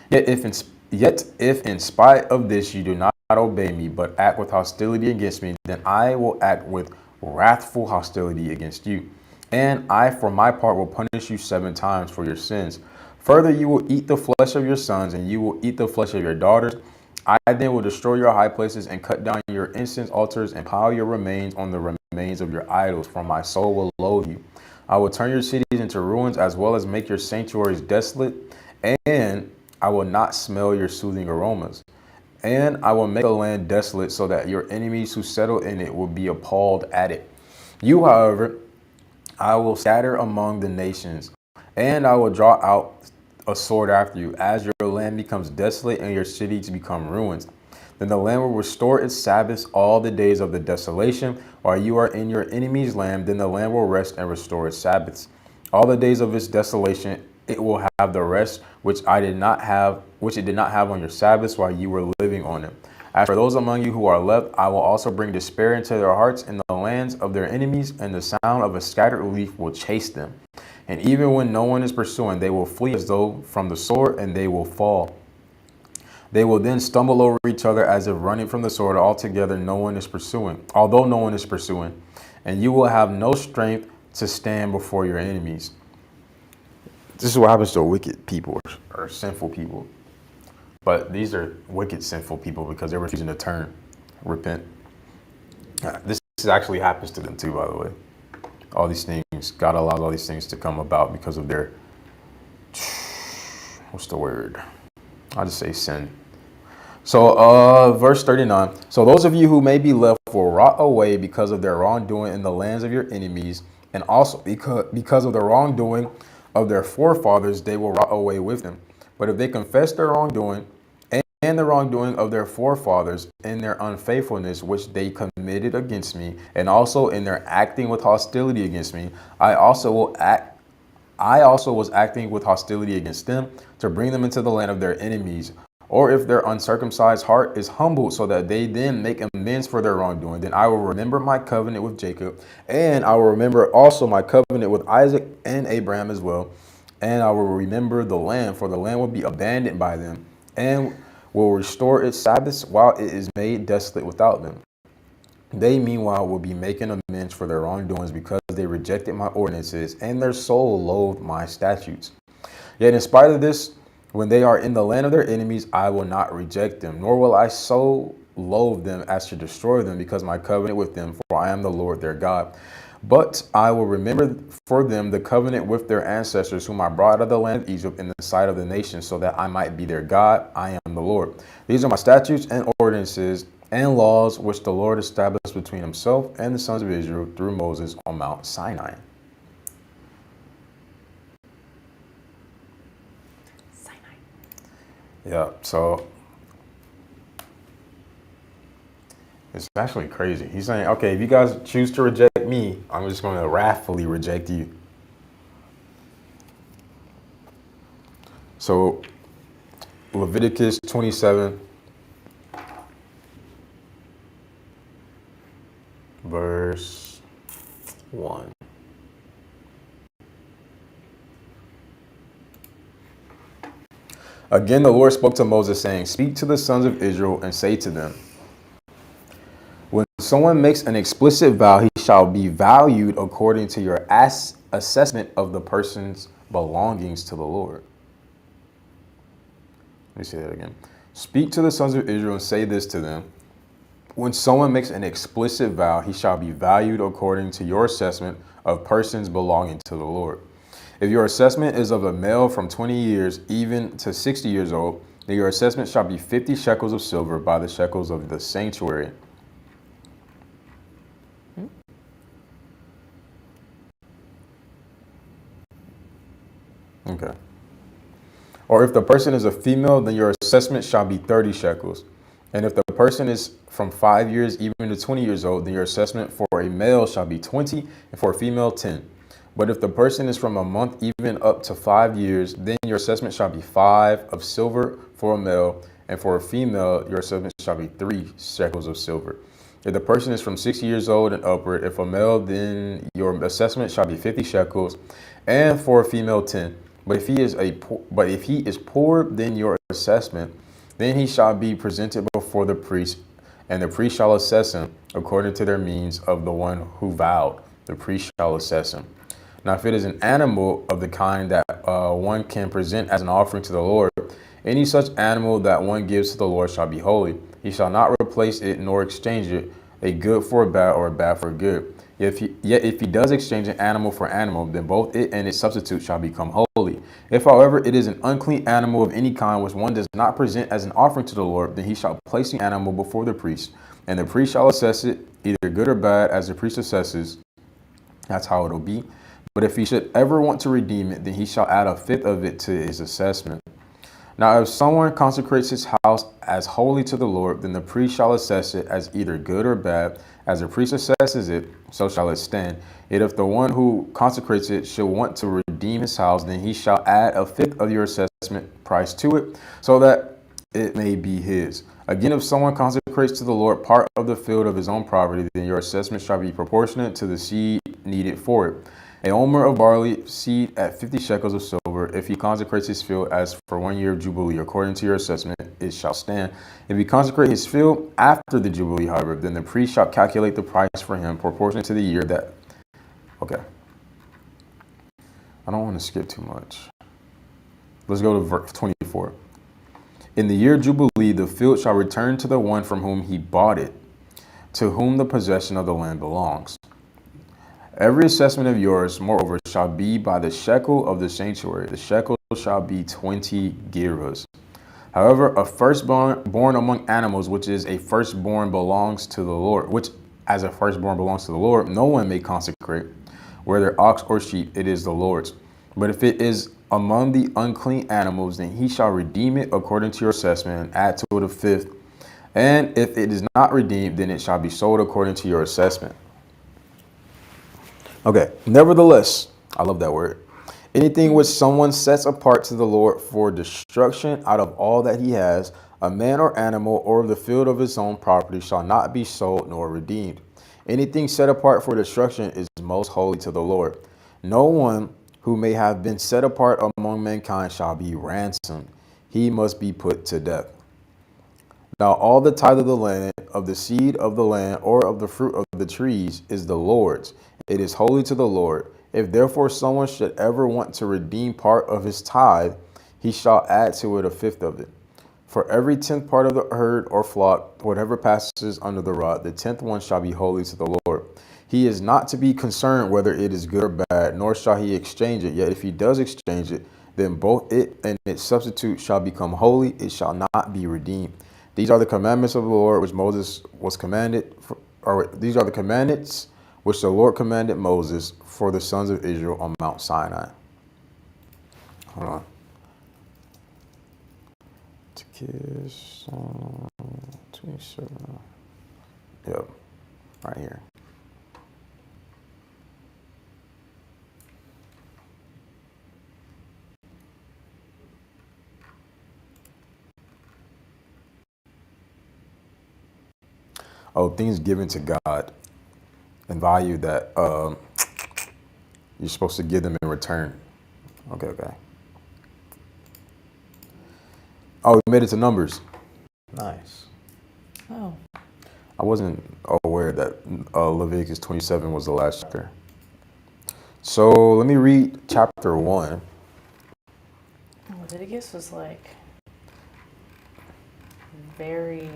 Yet if in spite of this you do not obey me, but act with hostility against me, then I will act with wrathful hostility against you. And I, for my part, will punish you 7 times for your sins. Further, you will eat the flesh of your sons, and you will eat the flesh of your daughters. I then will destroy your high places and cut down your incense altars and pile your remains on the remains of your idols, for my soul will loathe you. I will turn your cities into ruins as well as make your sanctuaries desolate, and I will not smell your soothing aromas. And I will make the land desolate so that your enemies who settle in it will be appalled at it. You, however, I will scatter among the nations, and I will draw out a sword after you, as your land becomes desolate and your cities become ruins. Then the land will restore its Sabbaths all the days of the desolation, while you are in your enemy's land. Then the land will rest and restore its Sabbaths. All the days of its desolation, it will have the rest which it did not have on your Sabbaths while you were living on it. As for those among you who are left, I will also bring despair into their hearts in the lands of their enemies, and the sound of a scattered leaf will chase them. And even when no one is pursuing, they will flee as though from the sword, and they will fall. They will then stumble over each other as if running from the sword. Although no one is pursuing, and you will have no strength to stand before your enemies. This is what happens to wicked people or sinful people. But these are wicked, sinful people because they're refusing to repent. This actually happens to them too, by the way. All these things, God allows all these things to come about because of their, what's the word? I'll just say sin. So verse 39. So those of you who may be left will rot away because of their wrongdoing in the lands of your enemies, and also because of the wrongdoing of their forefathers, they will rot away with them. But if they confess their wrongdoing and the wrongdoing of their forefathers in their unfaithfulness which they committed against me, and also in their acting with hostility against me, I also was acting with hostility against them to bring them into the land of their enemies. Or if their uncircumcised heart is humbled so that they then make amends for their wrongdoing, then I will remember my covenant with Jacob, and I will remember also my covenant with Isaac and Abraham as well. And I will remember the land, for the land will be abandoned by them, and will restore its Sabbaths while it is made desolate without them. They, meanwhile, will be making amends for their wrongdoings because they rejected my ordinances, and their soul loathed my statutes. Yet in spite of this, when they are in the land of their enemies, I will not reject them, nor will I so loathe them as to destroy them, because my covenant with them, for I am the Lord their God. But I will remember for them the covenant with their ancestors, whom I brought out of the land of Egypt in the sight of the nations, so that I might be their God. I am the Lord. These are my statutes and ordinances and laws which the Lord established between himself and the sons of Israel through Moses on Mount Sinai. Sinai. Yeah, so it's actually crazy. He's saying, okay, if you guys choose to reject me, I'm just going to wrathfully reject you. So Leviticus 27, verse 1. Again, the Lord spoke to Moses, saying, speak to the sons of Israel and say to them, when someone makes an explicit vow, he shall be valued according to your assessment of the person's belongings to the Lord. Let me say that again. Speak to the sons of Israel and say this to them. When someone makes an explicit vow, he shall be valued according to your assessment of persons belonging to the Lord. If your assessment is of a male from 20 years even to 60 years old, then your assessment shall be 50 shekels of silver by the shekels of the sanctuary. Okay. Or if the person is a female, then your assessment shall be 30 shekels. And if the person is from 5 years even to 20 years old, then your assessment for a male shall be 20, and for a female 10. But if the person is from a month even up to 5 years, then your assessment shall be 5 of silver for a male, and for a female your assessment shall be 3 shekels of silver. If the person is from 6 years old and upward, if a male, then your assessment shall be 50 shekels, and for a female 10. But if he is poor than your assessment, then he shall be presented before the priest, and the priest shall assess him according to their means of the one who vowed. The priest shall assess him. Now, if it is an animal of the kind that one can present as an offering to the Lord, any such animal that one gives to the Lord shall be holy. He shall not replace it nor exchange it, a good for a bad or a bad for a good. Yet if he does exchange an animal for animal, then both it and its substitute shall become holy. If, however, it is an unclean animal of any kind which one does not present as an offering to the Lord, then he shall place the animal before the priest, and the priest shall assess it, either good or bad, as the priest assesses. That's how it'll be. But if he should ever want to redeem it, then he shall add a fifth of it to his assessment. Now, if someone consecrates his house as holy to the Lord, then the priest shall assess it as either good or bad. As the priest assesses it, so shall it stand. Yet if the one who consecrates it should want to redeem his house, then he shall add a fifth of your assessment price to it, so that it may be his. Again, if someone consecrates to the Lord part of the field of his own property, then your assessment shall be proportionate to the seed needed for it. A omer of barley seed at 50 shekels of silver. If he consecrates his field as for 1 year of Jubilee, according to your assessment, it shall stand. If he consecrates his field after the Jubilee, however, then the priest shall calculate the price for him proportionate to the year that... Okay. I don't want to skip too much. Let's go to verse 24. In the year Jubilee, the field shall return to the one from whom he bought it, to whom the possession of the land belongs. Every assessment of yours, moreover, shall be by the shekel of the sanctuary. The shekel shall be 20 gerahs. However, a firstborn born among animals, which is a firstborn belongs to the Lord, which as a firstborn belongs to the Lord, no one may consecrate, whether ox or sheep, it is the Lord's. But if it is among the unclean animals, then he shall redeem it according to your assessment and add to it a fifth. And if it is not redeemed, then it shall be sold according to your assessment. Okay, nevertheless, I love that word. Anything which someone sets apart to the Lord for destruction out of all that he has, a man or animal or the field of his own property, shall not be sold nor redeemed. Anything set apart for destruction is most holy to the Lord. No one who may have been set apart among mankind shall be ransomed. He must be put to death. Now all the tithe of the land, of the seed of the land, or of the fruit of the trees is the Lord's. It is holy to the Lord. If therefore someone should ever want to redeem part of his tithe, he shall add to it a fifth of it. For every 10th part of the herd or flock, whatever passes under the rod, the 10th one shall be holy to the Lord. He is not to be concerned whether it is good or bad, nor shall he exchange it. Yet if he does exchange it, then both it and its substitute shall become holy. It shall not be redeemed. These are the commandments of the Lord which Moses was commanded, or these are the commandments which the Lord commanded Moses for the sons of Israel on Mount Sinai. Hold on. Leviticus 27. Yep, right here. Oh, things given to God and value that you're supposed to give them in return. Okay. Oh, we made it to Numbers. Nice. Oh. I wasn't aware that Leviticus 27 was the last chapter. So let me read chapter 1. Leviticus was like very.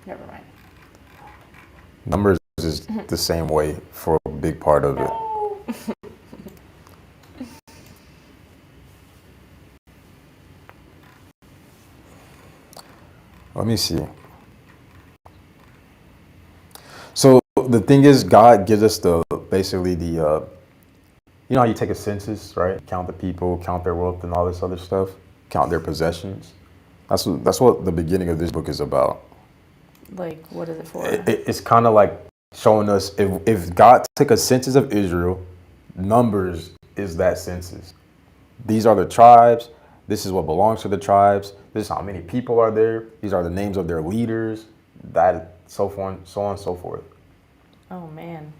Never mind. Numbers is the same way for a big part of it. No. Let me see. So the thing is, God gives us basically the you know how you take a census, right? Count the people, count their wealth, and all this other stuff. Count their possessions. That's what the beginning of this book is about. Like, what is it for? It's kind of like showing us if God took a census of Israel, Numbers is that census. These are the tribes. This is what belongs to the tribes. This is how many people are there. These are the names of their leaders. That so on, so on, so forth. Oh man.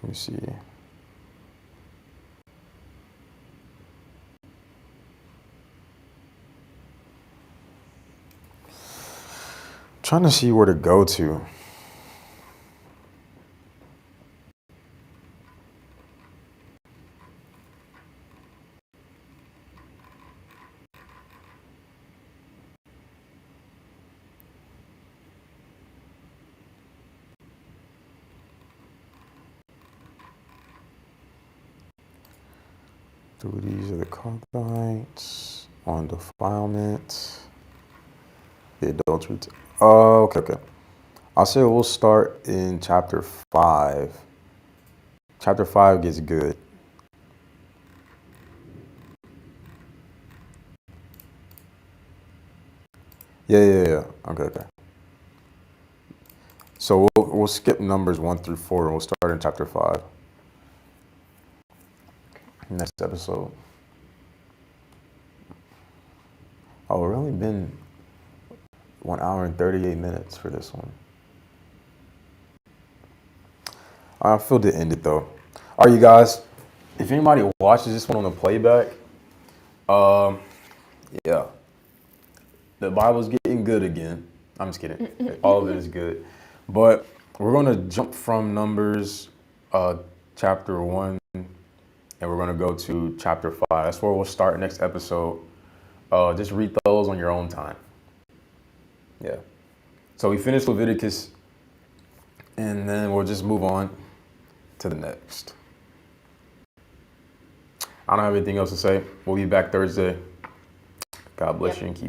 Let me see. Trying to see where to go to. Duties of the concubines, on defilement, the adultery. Oh, okay. I'll say we'll start in chapter 5. Chapter 5 gets good. Yeah. Okay. So we'll skip Numbers 1 through 4 and we'll start in chapter 5. Next episode. Oh, we've only been 1 hour and 38 minutes for this one. I feel to end it though. All right, you guys. If anybody watches this one on the playback, yeah, the Bible's getting good again. I'm just kidding. All of it is good, but we're gonna jump from Numbers, chapter 1, and we're gonna go to chapter 5. That's where we'll start next episode. Just read those on your own time. Yeah. So we finished Leviticus, and then we'll just move on to the next. I don't have anything else to say. We'll be back Thursday. God bless you and keep